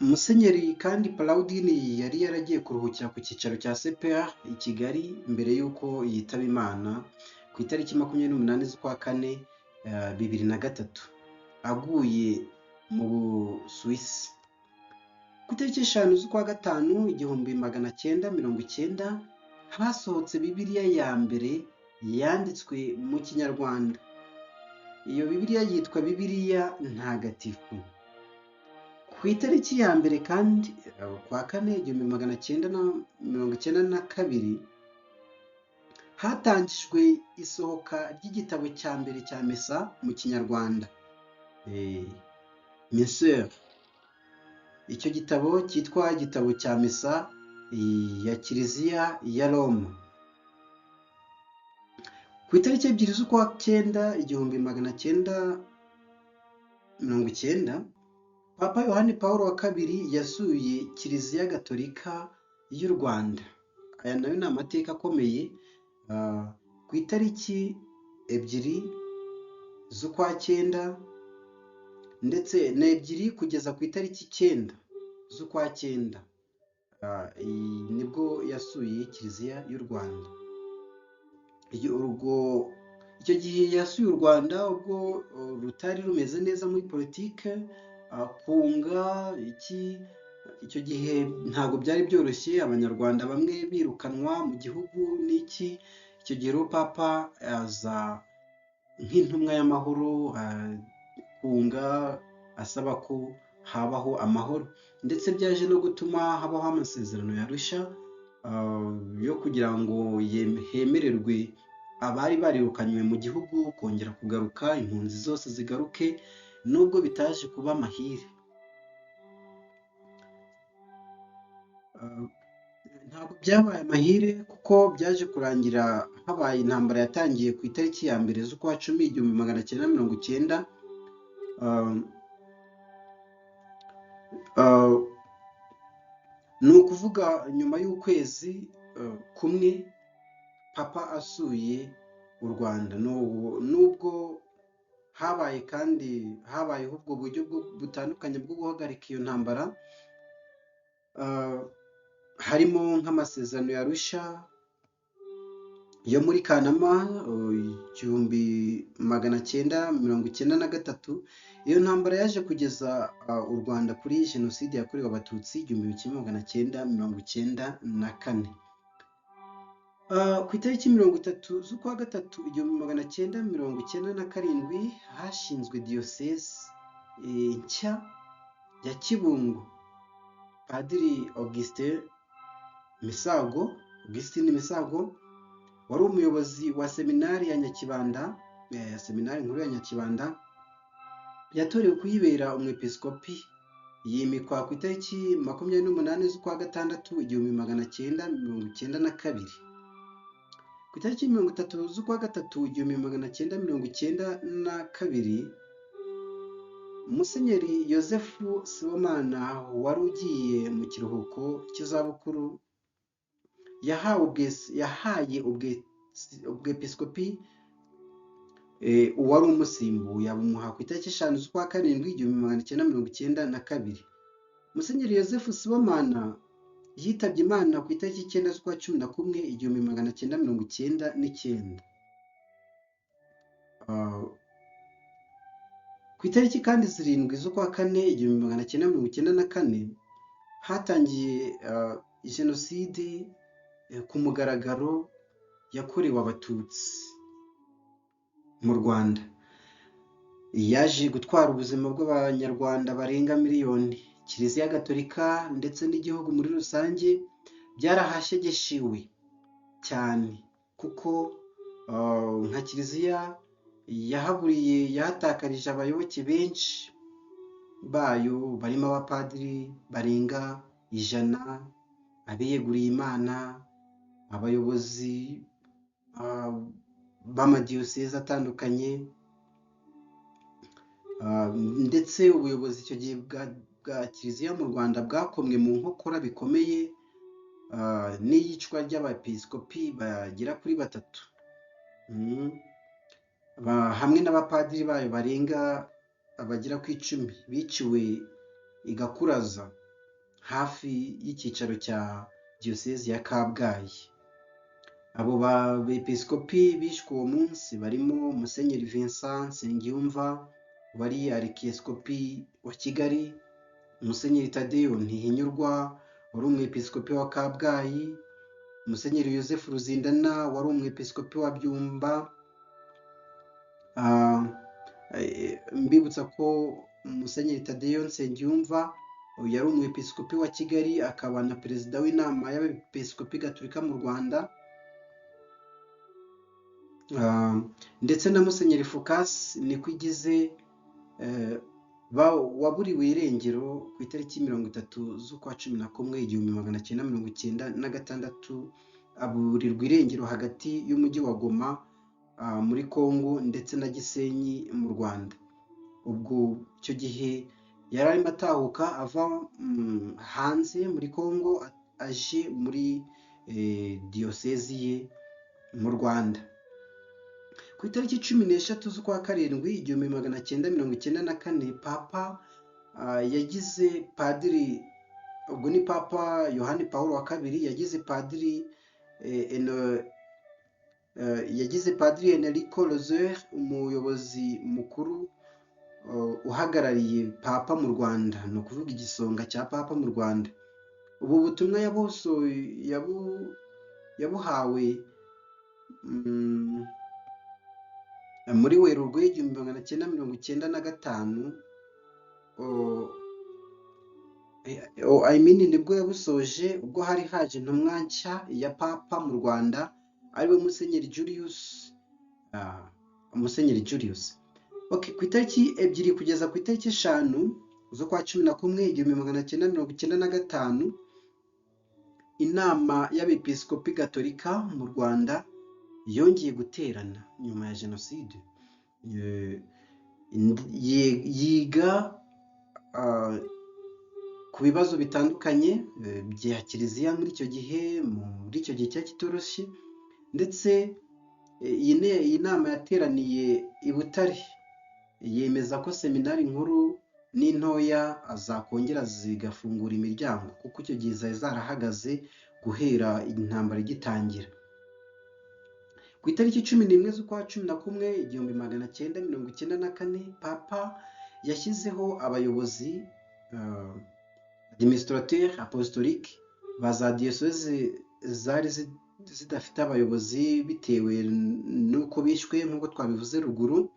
Musenyeri kandi Pawuladin yari yaragiye kuruhukira ku cyicaro cya CPR i Kigali mbere y'uko yitaba Imana ku itariki 28 z'ukwa 4 2003, aguye mu Busuwisi. Ku itariki 5 z'ukwa 5 1990 hasohotse Bibiliya ya mbere yanditswe mu Kinyarwanda. Iyo Bibiliya yitwa Bibiliya Ntagatifu. Ku itariki ya mbere kandi kwa 4 1992 hatangijwe isohoka ry'igitabo cya mbere cya misa mu Kinyarwanda, Messeur. Icyo gitabo cyitwa igitabo cya misa ya Kiliziya ya Roma. Ku itariki 2 z'ukwa 9 1990, Papa Yohani Pawulo wa II yasuye Kiliziya Gatolika y'u Rwanda. Aya nayo ni amateka akomeye. Ku itariki 2 z'ukwa 9 ndetse na 2 kugeza ku itariki 9 z'ukwa 9 nibwo yasuye Kiliziya y'u Rwanda. Icyo gihe yasuye u Rwanda ubwo rutari rumeze neza muri politike, kunga icyo gihe ntabwo byari byoroshye, abanyarwanda bamwe birukanwa mu gihugu n'iki. Icyo gihe rero Papa aza nk'intumwa y'amahoro, kunga asaba ko habaho amahoro, ndetse byaje no gutuma habaho amasezerano y'Arusha yo kugira ngo hemererwe abari barirukanywe mu gihugu kongera kugaruka, impunzi zose zigaruke, nubwo bitaje kuba amahire. Ntabwo byabaye amahire kuko byaje kurangira habaye intambara yatangiye ku itariki ya mbere z'ukwa 10 1990. Ni ukuvuga nyuma y'ukwezi kumwe Papa asuye u Rwanda. Nubwo habayeho ubwo buryo butandukanye bwo guhagarika iyo ntambara, harimo nk'amasezerano y'Arusha yo muri Kanama 1993. Iyo ntambara yaje kugeza u Rwanda kuri Jenoside yakorewe Abatutsi 1994. Ku itariki 30 z'ukwa 3 1997 hashinzwe diyoseze nshya ya Kibungo. Padiri Augustin Misago wari umuyobozi wa seminari ya Nyakibanda, seminari nkuru ya Nyakibanda, yatorewe kuyibera umwepiskopi. Yimikwa ku itariki 28 z'ukwa 6 1992. Ku itariki 30 z'ukwa 3 1992, Musenyeri Yozefu Sibomana wari ugiye mu kiruhuko cy'izabukuru yahaye ubwepiskopi uwari umusimbuye, abumuha ku itariki 5 z'ukwa 7 1992. Musenyeri Yozefu Sibomana yitabye Imana ku itariki 9 z'ukwa 11 1999. Ku itariki kandi 7 z'ukwa 4 1994 hatangiye jenoside ku mugaragaro yakorewe Abatutsi. mu Rwanda. Yaje gutwara ubuzima bw'Abanyarwanda barenga miliyoni. Kiliziya Gatolika ndetse n'igihugu muri rusange byarahashegeshewe cyane, kuko nka Kiliziya yahatakarije abayoboke benshi bayo, barimo abapadiri barenga 100, abiyeguriye Imana, abayobozi b'amadiyoseze atandukanye, ndetse ubuyobozi icyo gihe bwa Kiliziya mu Rwanda bwakomwe mu nkokora bikomeye n'iyicwa ry'abepiskopi bagera kuri 3, hamwe n'abapadiri bayo bagera ku 10 biciwe i Gakurazo hafi y'icyicaro cya diyoseze ya Kabgayi. Abo bepiskopi bishwe uwo munsi barimo Musenyeri Vincent Nsengiyumva wari arikiyesikopi wa Kigali, Musenyeri Tadeyo Ntihinyurwa wari umwepiskopi wa Kabgayi, Musenyeri Joseph Ruzindana wari umwepiskopi wa Byumba. Mbibutsa ko Musenyeri Tadeyo Nsengiyumva yari umwepiskopi wa Kigali, akaba na perezida w'inama y'abepiskopi Gatolika mu Rwanda, ndetse na Musenyeri Focas Nikwigize waburiwe irengero ku itariki 30 z'ukwa 11 1996, aburirwa irengero hagati y'umujyi wa Goma muri Kongo ndetse na Gisenyi mu Rwanda. Ubwo icyo gihe yari arimo atahuka ava hanze muri Kongo aje muri diyosezi ye mu Rwanda. Ku itariki 13 z'ukwa 7 1994, Papa yagize padiri, ubwo ni Papa Yohani Pawulo wa kabiri, yagize padiri Enrico Roser umuyobozi mukuru uhagarariye Papa mu Rwanda, ni ukuvuga igisonga cya Papa mu Rwanda. Ubu butumwa yabuhawe muri Werurwe 1995, nibwo yabusoje, ubwo hari haje intumwa nshya ya Papa mu Rwanda ariwe Musenyeri Julius. Ku itariki 2 kugeza ku itariki 5 z'ukwa 11 1995, inama y'abepiskopi Gatolika mu Rwanda yongeye guterana nyuma ya jenoside, yiga ku bibazo bitandukanye bya Kiliziya muri icyo gihe cyari kitoroshye, ndetse iyi nama yateraniye i Butare, yemeza ko seminari nkuru n'intoya zakongera zigafungura imiryango, kuko icyo gihe zari zarahagaze guhera intambara igitangira. Ku itariki 11 z'ukwa 11 1994, Papa yashyizeho abayobozi administrateur apostolique ba za diyoseze zari zidafite abayobozi bitewe n'uko bishwe, nk'uko twabivuze ruguru,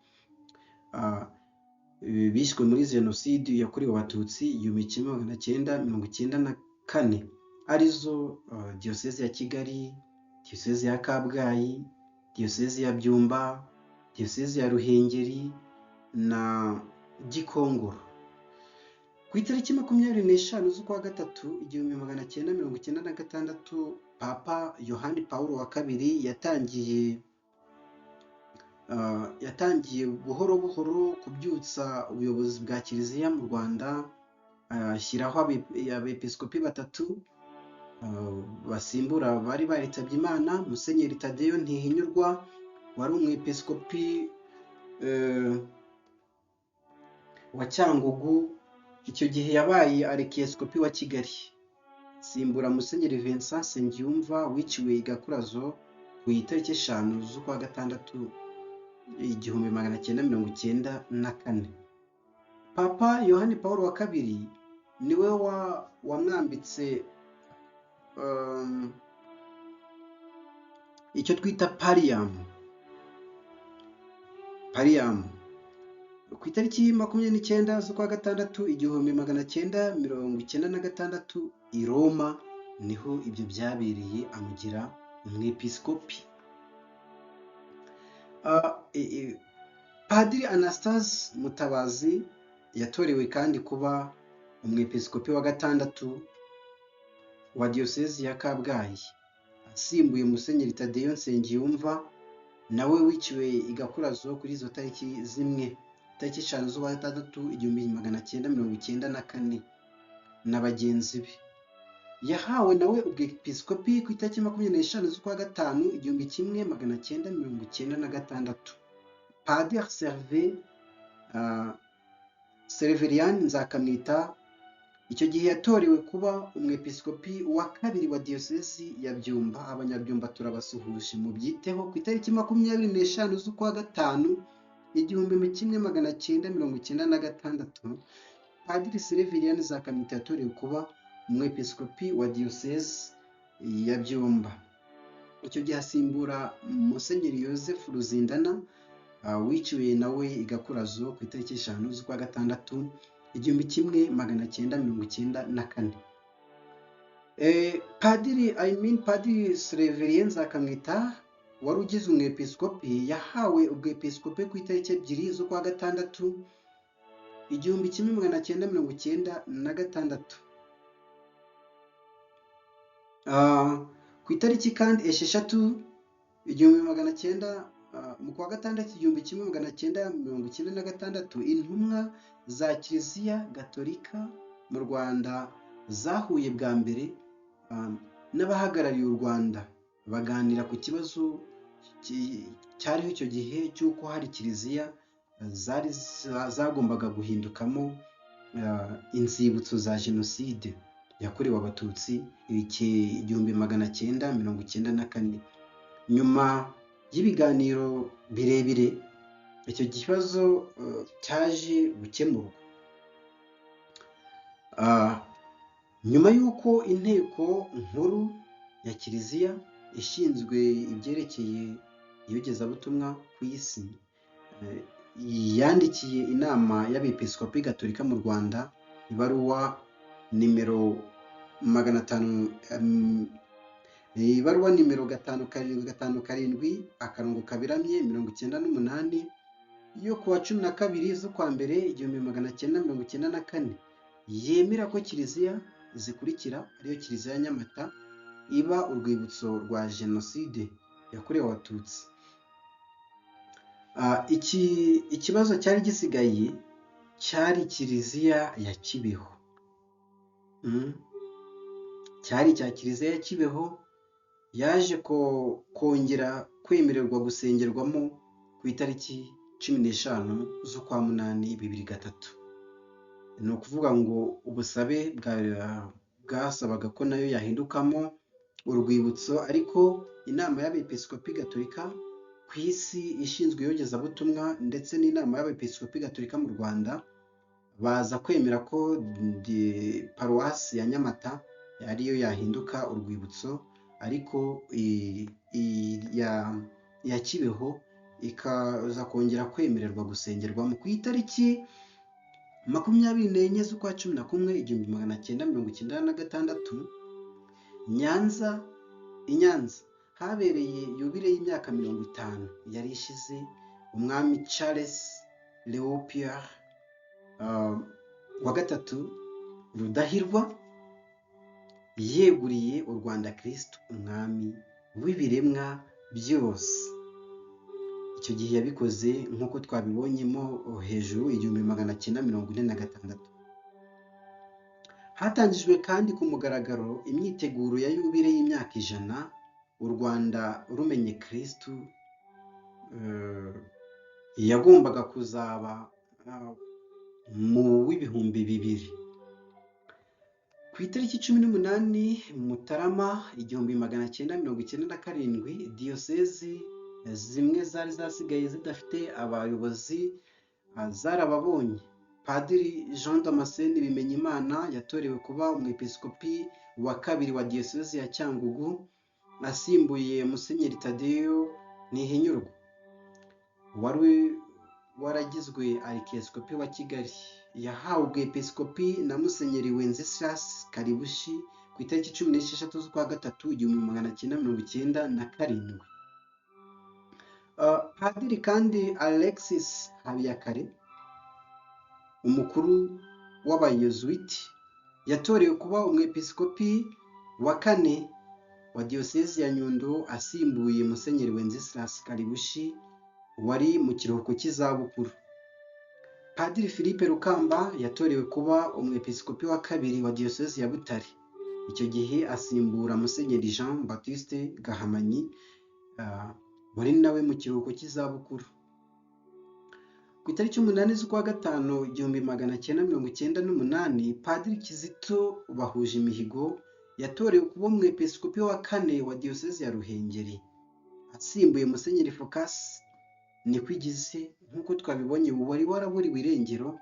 bishwe muri jenoside yakorewe Abatutsi 1994, arizo diyoseze ya Kigali, diyoseze ya Kabgayi, diyoseze ya Byumba, diyoseze ya Ruhengeri na Gikongoro. Ku itariki 25 z'ukwa 3 1996, Papa Yohani Pawulo wa kabiri yatangiye buhoro buhoro kubyutsa ubuyobozi bwa Kiliziya mu Rwanda, ashyiraho abepiskopi 3 basimbura bari baritabye Imana. Musenyeri Tadeyo Ntihinyurwa wari umwepiskopi wa Cyangugu, icyo gihe yabaye arikiyesikopi wa Kigali, simbura Musenyeri Vincent Nsengiyumva wiciwe i Gakurazo ku itariki 5 z'ukwa 6 1994. Papa Yohani Pawulo wa kabiri niwe wamwambitse icyo twita parium, pariyamu. Ku itariki 29 z'ukwa gatandatu 1996 i Roma niho ibyo byabereye, amugira umwepiskopi. Padiri Anastase Mutabazi yatorewe kandi kuba umwepiskopi wa gatandatu wa diyosezi ya Kabgayi, asimbuye Musenyeri Tadeyo Nsengiyumva nawe wiciwe i Gakurazo kuri izo tariki zimwe, tariki 5 z'ukwa gatandatu 1994 na bagenzi be. Yahawe nawe ubwepiskopi ku itariki 25 z'ukwa gatanu 1996. Padiri Sereverian Nzakamwita icyo gihe yatorewe kuba umwepiskopi wa kabiri wa diyosezi ya Byumba. Abanyabyumba turabasuhuje mubyiteho. Ku itariki 25 z'ukwa gatanu 1996 Padiri Sereverian Nzakamwita yatorewe kuba umwepiskopi wa diyosezi ya Byumba. Icyo gihe asimbura Musenyeri Yozefu Ruzindana wiciwe nawe i Gakurazo ku itariki 5 z'ukwa gatandatu 1994. Padiri Sereverian Nzakamwita wari ugize umwepiskopi yahawe ubwepiskopi ku itariki 2 z'ukwa gatandatu 1996. Ku itariki kandi 6 mu kwa gatandatu 1996 intumwa za Kiliziya Gatolika mu Rwanda zahuye bwa mbere n'abahagarariye u Rwanda baganira ku kibazo cyariho icyo gihe cy'uko hari kiliziya zagombaga guhindukamo inzibutso za jenoside yakorewe abatutsi 1994. Nyuma y'ibiganiro birebire icyo kibazo cyaje gukemurwa. Nyuma y'uko inteko nkuru ya kiliziya ishinzwe ibyerekeye iyogezabutumwa ku isi yandikiye inama y'abepiskopi gatolika mu Rwanda ibaruwa nimero 5757/98 yo kuwa 12 z'ukwa mbere 1994 yemera ko kiliziya zikurikira ariyo kiliziya ya Nyamata iba urwibutso rwa jenoside yakorewe abatutsi. Ikibazo cyari gisigaye cyari kiliziya ya Kibeho. Cyari cya kiliziya ya Kibeho yaje kongera kwemererwa gusengerwamo ku itariki 15 z'ukwa munani 2003. Ni ukuvuga ngo ubusabe bwasabaga ko nayo yahindukamo urwibutso, ariko inama y'abepiskopi gatolika ku isi ishinzwe iyogezabutumwa ndetse n'inama y'abepiskopi gatolika mu Rwanda baza kwemera ko paruwasi ya Nyamata ariyo yahinduka urwibutso, ariko ya Kibeho ikaza kongera kwemererwa gusengerwamo ku itariki 24 z'ukwa 11 1996 i Nyanza habereye yubile y'imyaka 50 yari ishize umwami Charles Leopold wa gatatu Rudahirwa yeguriye u Rwanda Kristo umwami w'ibiremwa byose. Icyo gihe yabikoze nk'uko twabibonyemo hejuru 1946. Hatangijwe kandi ku mugaragaro imyiteguro ya yubile y'imyaka 100 u Rwanda rumenye Kristo yagombaga kuzaba mu w'ibihumbi 2000. Ku itariki 18 Mutarama 1997 diyosezi zimwe zari zasigaye zidafite abayobozi zarababonye. Padiri Jean Damascene Bimenyimana yatorewe kuba umwepiskopi wa kabiri wa diyosezi ya Cyangugu asimbuye Musenyeri Tadeyo Ntihinyurwa waragizwe arikiyesikopi wa Kigali. Yahawe ubwepiskopi na Musenyeri Wenceslas Karibushi ku itariki 16 z'ukwa gatatu 1997. Padiri kandi Alexis Habiyakare, umukuru w'abayezuwiti, yatorewe kuba umwepiskopi wa 4 wa diyosezi ya Nyundo asimbuye Musenyeri Wenceslas Karibushi wari mu kiruhuko cy'izabukuru. Padiri Philippe Rukamba yatorewe kuba umwepiskopi wa 2 wa diyosezi ya Butare, icyo gihe asimbura Musenyeri Jean Baptiste Gahamanyi wari nawe mu kiruhuko cy'izabukuru. Ku itariki 8 z'ukwa gatanu 1998, Padiri Kizito Bahuje Imihigo yatorewe kuba umwepiskopi wa 4 wa diyosezi ya Ruhengeri asimbuye Musenyeri Phocas Nikwigize, nk'uko twabibonye wari waraburiwe irengero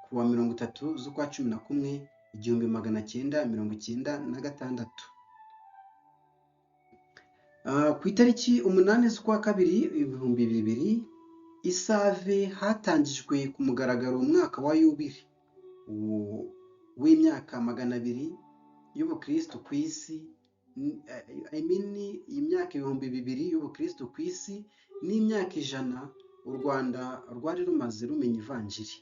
ku wa 30 z'ukwa 11 1996. Ku itariki 8 z'ukwa 2 2000, i Save hatangijwe ku mugaragaro umwaka wa yubile w'imyaka 200 y'ubukristo ku isi. Imyaka 2000 y'ubukristo ku isi n'imyaka 100 u Rwanda rwari rumaze rumenya ivanjiri.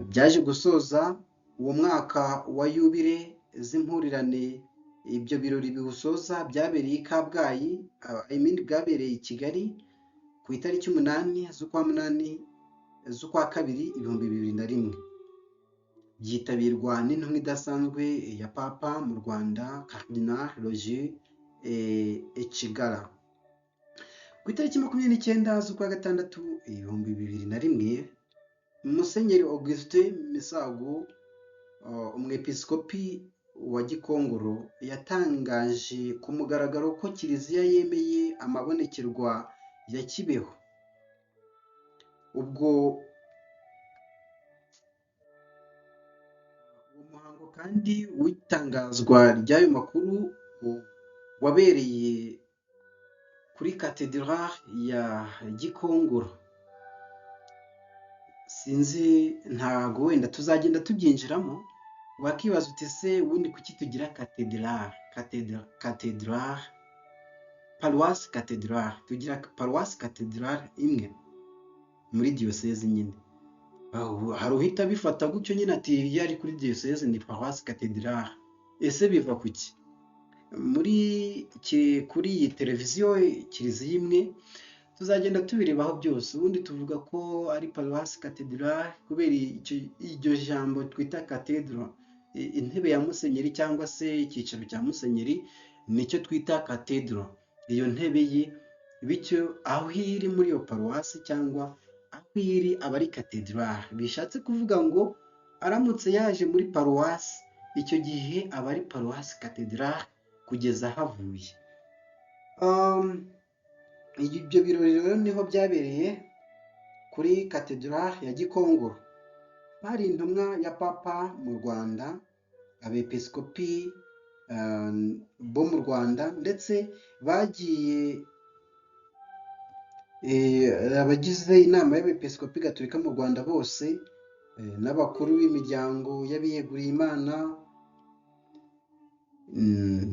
Byaje gusoza uwo mwaka wa yubile z'impurirane. Ibyo birori biwusoza byabereye i Kabgayi, bwabereye i Kigali ku itariki 8 z'ukwa 2 2001. Byitabirwa n'intumwa idasanzwe ya Papa mu Rwanda, Cardinal Roger Echigara. Ku itariki 29 z'ukwa 6 2001, Musenyeri Augustin Misago, umwepiskopi wa Gikongoro, yatangaje ku mugaragaro ko Kiliziya yemeye amabonekerwa ya Kibeho. Ubwo uwo muhango kandi w'itangazwa ry'ayo makuru wabereye kuri katedrali ya Gikongoro. Sinzi, ntago wenda tuzagenda tubyinjiramo. Wakibaza uti se ubundi kuki tugira katedrali, paruwasi katedrali? Tugira paruwasi katedrali imwe muri diyosezi nyine. Hari uhita bifata gutyo nyine ati iyo ari kuri diyosezi ni paruwasi katedrali. Ese biva kuki? Kuri iyi televiziyo Kiliziya imwe tuzagenda tubirebaho byose. Ubundi tuvuga ko ari paruwasi katedrali kubera iryo jambo twita katedro, intebe ya musenyeri cyangwa se icyicaro cya musenyeri nicyo twita katedro, iyo ntebe ye. Bityo aho iri muri iyo paruwasi cyangwa aho iri aba ari katedrali. Bishatse kuvuga ngo aramutse yaje muri paruwasi, icyo gihe aba ari paruwasi katedrali kugeza havuye. Ibyo birori rero niho byabereye kuri katedrali ya Gikongoro. Hari intumwa ya Papa mu Rwanda, abepiskopi bo mu Rwanda, ndetse bagiye abagize inama y'abepiskopi gatolika mu Rwanda bose, n'abakuru b'imiryango y'abiyeguriye Imana,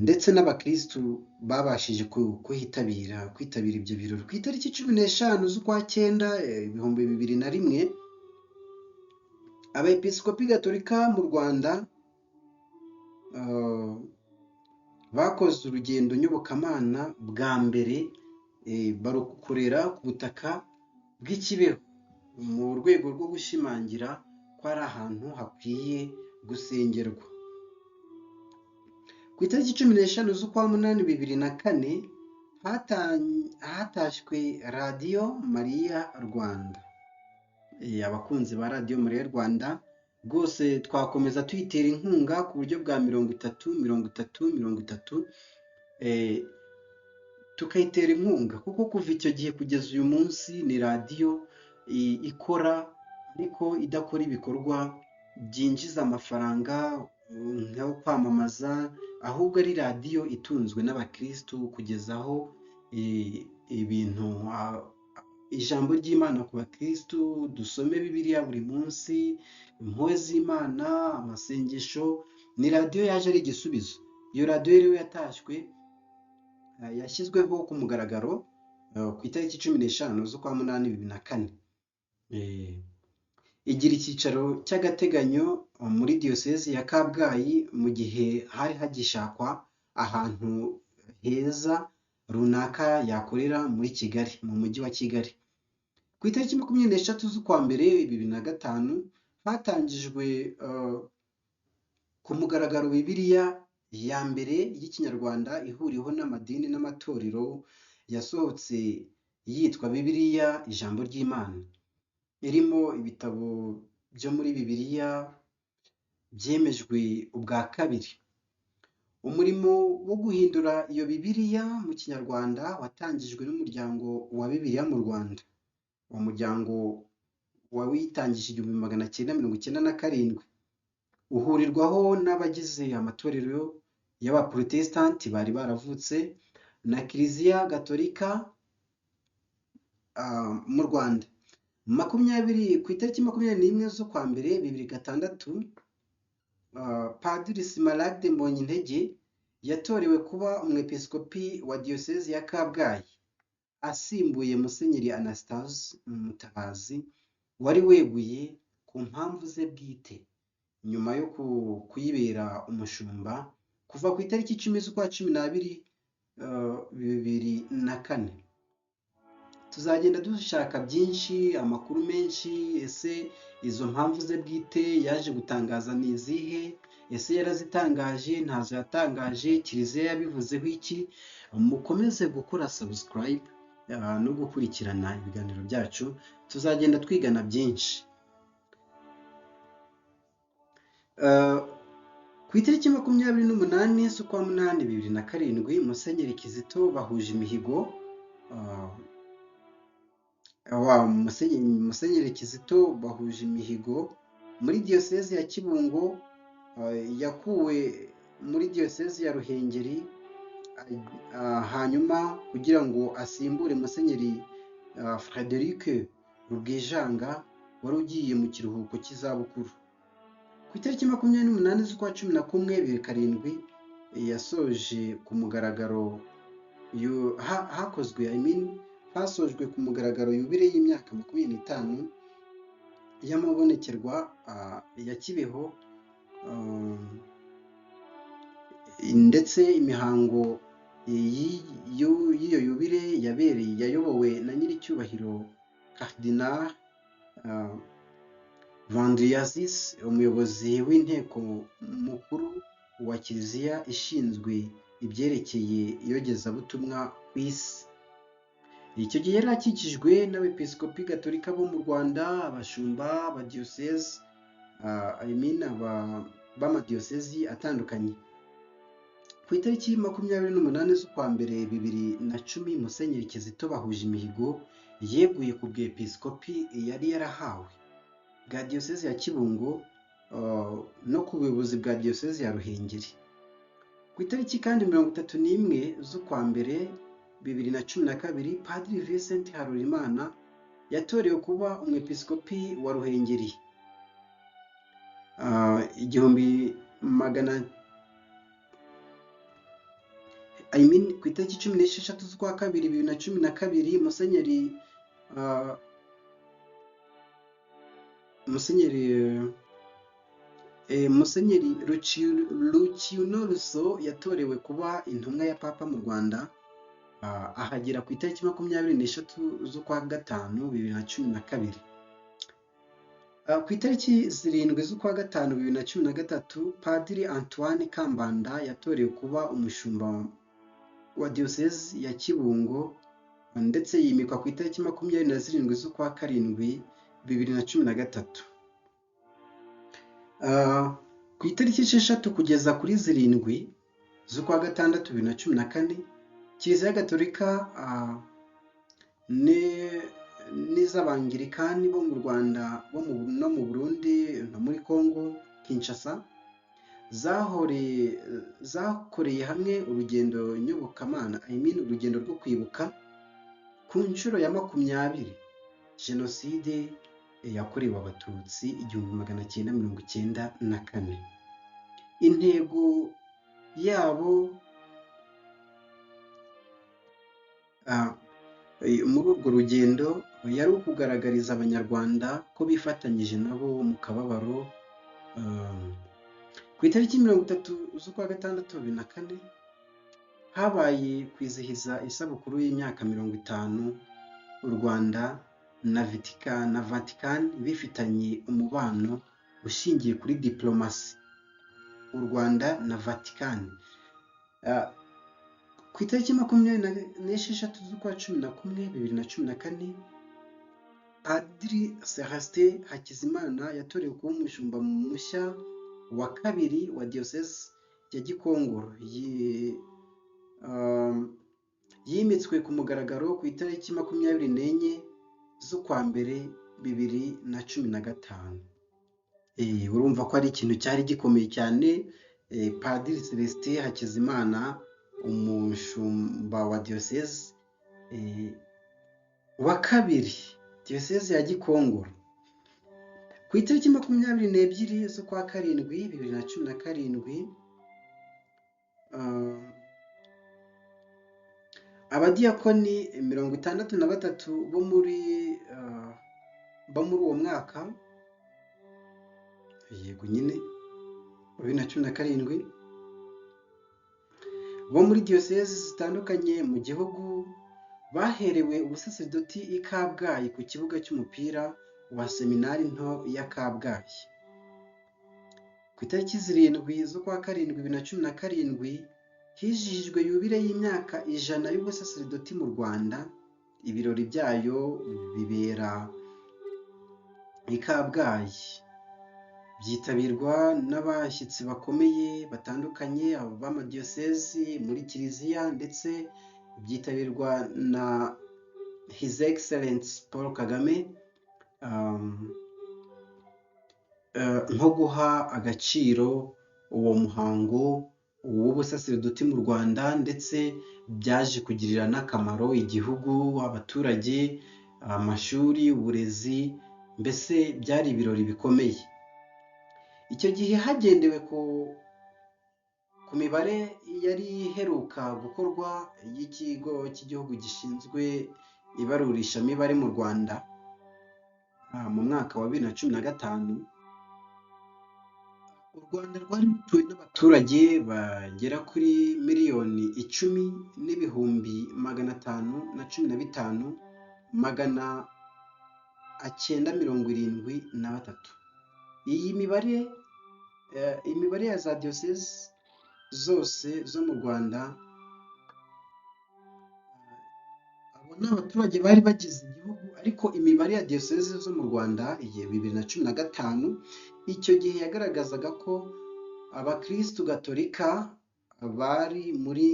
ndetse n'abakristu babashije kwitabira ibyo birori. Ku itariki 15 z'ukwa 9 2001, abepiskopi gatolika mu Rwanda bakoze urugendo nyobokamana bwa mbere, barukorera ku butaka bw'Ikibeho mu rwego rwo gushimangira ko ari ahantu hakwiye gusengerwa. Ku itariki 15 z'ukwa 8 2004, hatashywe radiyo Mariya Rwanda. Abakunzi ba radiyo Mariya Rwanda rwose twakomeza tuyitera inkunga ku buryo bwa 30 tukayitera inkunga, kuko kuva icyo gihe kugeza uyu munsi ni radiyo ikora, ariko idakora ibikorwa byinjiza amafaranga nko kwamamaza, ahubwo ari radiyo itunzwe n'abakristu kugezaho ibintu ijambo ry'Imana ku bakristu, dusome Bibiliya buri munsi, impuhwe z'Imana, amasengesho. Ni radiyo yaje ari igisubizo. Iyo radiyo rero yatashywe, yashyizweho ku mugaragaro ku itariki 15 z'ukwa munani 2004. Igira icyicaro cy'agateganyo muri diyosezi ya Kabgayi mu gihe hari hagishakwa ahantu heza runaka yakorera muri Kigali, mu mujyi wa Kigali. Ku itariki 23 z'ukwa mbere 2005 hatangijwe ku mugaragaro Bibiliya ya mbere y'Ikinyarwanda ihuriweho n'amadini n'amatorero, yasohotse yitwa Bibiliya ijambo ry'Imana, irimo ibitabo byo muri Bibiliya byemejwe ubwa kabiri. Umurimo wo guhindura iyo Bibiliya mu Kinyarwanda watangijwe n'umuryango wa Bibiliya mu Rwanda. Uwo muryango wawitangije 1997, uhurirwaho n'abagize amatorero y'abaprotestanti bari baravutse na Kiliziya Gatolika mu Rwanda. Ku itariki 21 z'ukwa mbere 2006, Padiri Smaragde Mbonyintege yatorewe kuba umwepiskopi wa diyosezi ya Kabgayi, asimbuye Musenyeri Anastase Mutabazi wari weguye ku mpamvu ze bwite nyuma yo kuyibera umushumba kuva ku itariki 10 z'ukwa 12 2004. Tuzagenda dushaka byinshi, amakuru menshi. Ese izo mpamvu ze bwite yaje gutangaza ni izihe? Ese yarazitangaje, ntazo yatangaje? Kiliziya yabivuzeho iki? Mukomeze gukora subscribe no gukurikirana ibiganiro byacu, tuzagenda twigana byinshi. Ku itariki 28 z'ukwa munani 2007, Musenyeri Kizito bahuje imihigo. Musenyeri Kizito bahuje imihigo muri diyosezi ya Kibungo, yakuwe muri diyosezi ya Ruhengeri, hanyuma kugira ngo asimbure Musenyeri Frederic Rubwijanga wari ugiye mu kiruhuko cy'izabukuru. Ku itariki 28 z'ukwa 11 2007, yasoje ku mugaragaro hasojwe ku mugaragaro yubile y'imyaka 25 y'amabonekerwa ya Kibeho, ndetse imihango y'iyo yubile yayobowe na nyiricyubahiro Cardinal Vandriasis, umuyobozi w'inteko mukuru wa Kiliziya ishinzwe ibyerekeye iyogezabutumwa ku isi. Icyo gihe yari akikijwe n'abepiskopi gatolika bo mu Rwanda, abashumba b'amadiyosezi b'amadiyosezi atandukanye. Ku itariki 28 z'ukwa mbere 2010, Musenyeri Kizito bahuje imihigo yeguye ku bwepiskopi yari yarahawe bwa diyosezi ya Kibungo no ku buyobozi bwa diyosezi ya Ruhengeri. Ku itariki kandi 31 z'ukwa mbere 2012, Padiri Vincent Harorimana yatorewe kuba umwepiskopi wa Ruhengeri. Ku itariki 16 z'ukwa kabiri 2012, Musenyeri Luciano Russo yatorewe kuba intumwa ya Papa mu Rwanda, ahagera ku itariki 23 z'ukwa gatanu 2012. Ku itariki 7 z'ukwa gatanu 2013, Padiri Antoine Kambanda yatorewe kuba umushumba wa diyosezi ya Kibungo, ndetse yimikwa ku itariki 27 z'ukwa karindwi 2013. Ku itariki 6 kugeza kuri 7 z'ukwa gatandatu 2014, Kiliziya Gatolika n'iz'Abangirikani bo mu Rwanda no mu Burundi no muri Congo Kinshasa zakoreye hamwe urugendo nyobokamana, urugendo rwo kwibuka ku nshuro ya 20 jenoside yakorewe abatutsi 1994. Intego yabo muri urwo rugendo yari ukugaragariza abanyarwanda ko bifatanyije nabo mu kababaro. Ku itariki 30 z'ukwa gatandatu 2004 habaye kwizihiza isabukuru y'imyaka 50 u Rwanda na Vatican bifitanye umubano ushingiye kuri diplomasi. U Rwanda na Vatican ku itariki 26 z'ukwa 11 2014 Padiri Celestin Hakizimana yatorewe kuba umushumba mushya wa kabiri wa Diyosezi ya Gikongoro. Yimitswe ku mugaragaro ku itariki 24 z'ukwa mbere 2015. Urumva ko ari ikintu cyari gikomeye cyane. Padiri Celestin Hakizimana, umushumba wa Diyosezi wa kabiri Diyosezi ya Gikongoro. Ku itariki 22 z'ukwa karindwi 2017 abadiyakoni 63 bo muri uwo mwaka, yego nyine 2017, bo muri diyosezi zitandukanye mu gihugu baherewe ubusaserdoti i Kabgayi ku kibuga cy'umupira wa seminari nto ya Kabgayi. Ku itariki 7 z'ukwa karindwi 2017 hizihijwe yubile y'imyaka 100 y'ubusaserdoti mu Rwanda. Ibirori byayo bibera i Kabgayi, byitabirwa n'abashyitsi bakomeye batandukanye b'amadiyosezi muri kiliziya, ndetse byitabirwa na His Excellence Paul Kagame nko guha agaciro uwo muhango w'ubusaserdoti mu Rwanda, ndetse byaje kugirira n'akamaro igihugu, abaturage, amashuri, uburezi, mbese byari ibirori bikomeye. Icyo gihe hagendewe ku mibare yari iheruka gukorwa y'ikigo cy'igihugu gishinzwe ibarurishamibare mu Rwanda mu mwaka wa 2015, u Rwanda rwari rutuwe n'abaturage bagera kuri miliyoni 10,105,973. Iyi mibare ya za diyosezi zose zo mu Rwanda, abo ni abaturage bari bagize igihugu, ariko imibare ya diyosezi zo mu Rwanda 2015 icyo gihe yagaragazaga ko abakristu gatolika bari muri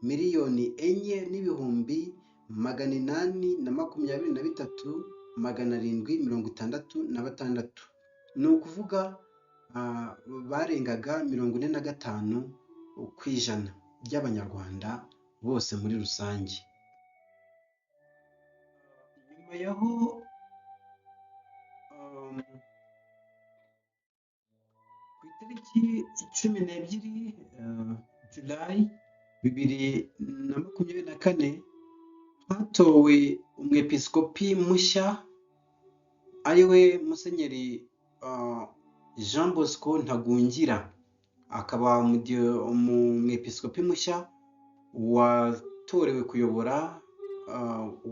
miliyoni 4,823,766. ni ukuvuga barengaga 45% by'abanyarwanda bose muri rusange. Nyuma yaho ku itariki 12 Julayi 2024 hatowe umwepiskopi mushya, ariwe Musenyeri Jean Bosco Ntagungira. Akaba umwepiskopi mushya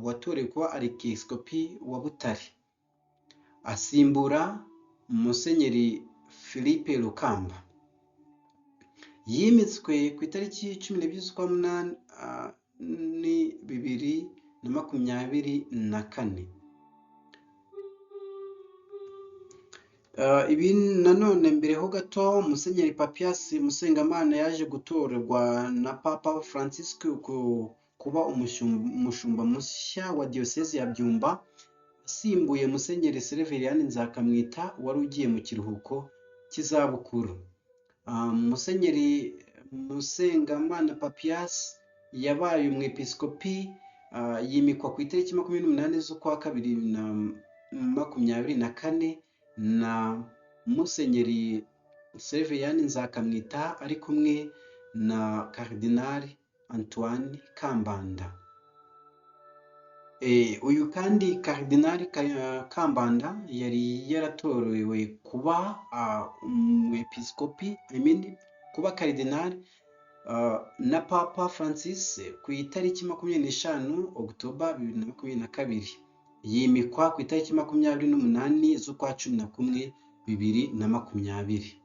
watorewe kuba arikiepiskopi wa Butare, asimbura Musenyeri Philippe Rukamba. Yimitswe ku itariki 12 z'ukwa munani 2024. Ibi nanone mbere ho gato Musenyeri Papias Musengamana yaje gutorerwa na Papa Francisco kuba umushumba mushya wa diyosezi ya Byumba, asimbuye Musenyeri Severiyani Nzakamwita wari ugiye mu kiruhuko cy'izabukuru. Musenyeri Musengamana Papias yabaye umwepiskopi yimikwa ku itariki 28 z'ukwa kabiri na 2024 na Musenyeri Severiyani Nzakamwita ari kumwe na Karidinali Antoine Kambanda. Uyu kandi Karidinali Kambanda yari yaratorewe kuba umwepiskopi, kuba karidinali na Papa Francis ku itariki 25 Oktoba 2022. Yimikwa ku itariki 28 z'ukwa 11 2020.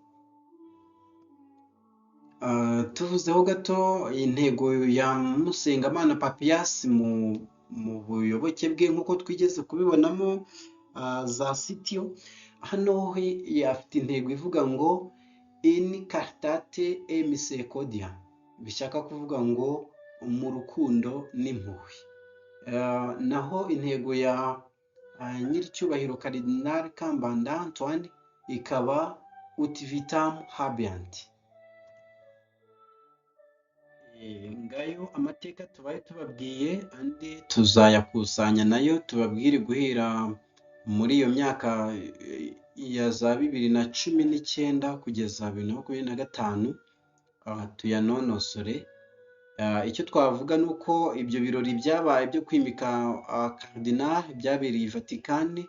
Tuvuzeho gato intego ya Musengamana Papias mu buyoboke bwe nk'uko twigeze kubibonamo za sitio. Hano afite intego ivuga ngo in caritate et misericordia, bishaka kuvuga ngo mu rukundo n'impuhwe. Naho intego ya nyiricyubahiro Karidinali Kambanda Antoine ikaba ut vitam habeant. Ngayo amateka tubaye tubabwiye, andi tuzayakusanya nayo tubabwire guhera muri iyo myaka ya za 2019 kugeza 2025, tuyanonosore. Icyo twavuga nuko ibyo birori byabaye byo kwimika Karidinali byabereye i Vatikani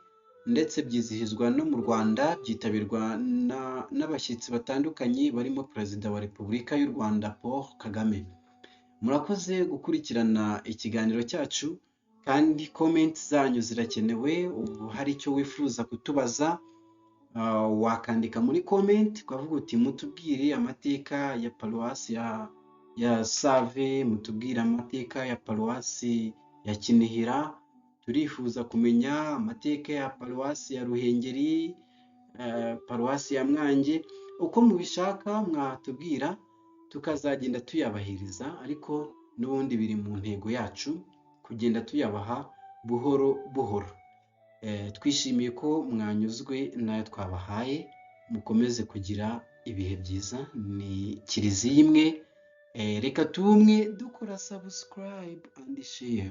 ndetse byizihizwa no mu Rwanda, byitabirwa n'abashyitsi batandukanye barimo Perezida wa Repubulika y'u Rwanda Paul Kagame. Murakoze gukurikirana ikiganiro cyacu, kandi comment zanyu zirakenewe. Ubu hari icyo wifuza kutubaza, wakandika muri comment ukavuga uti mutubwire amateka ya paruwasi ya Save, mutubwire amateka ya paruwasi ya Kinihira, turifuza kumenya amateka ya paruwasi ya Ruhengeri, paruwasi ya Mwange. Uko mubishaka mwatubwira tukazagenda tuyabahiriza, ariko n'ubundi biri mu ntego yacu kugenda tuyabaha buhoro buhoro. Twishimiye ko mwanyuzwe nayo twabahaye. Mukomeze kugira ibihe byiza. Ni Kiliziya imwe, reka tumwe dukora subscribe and share.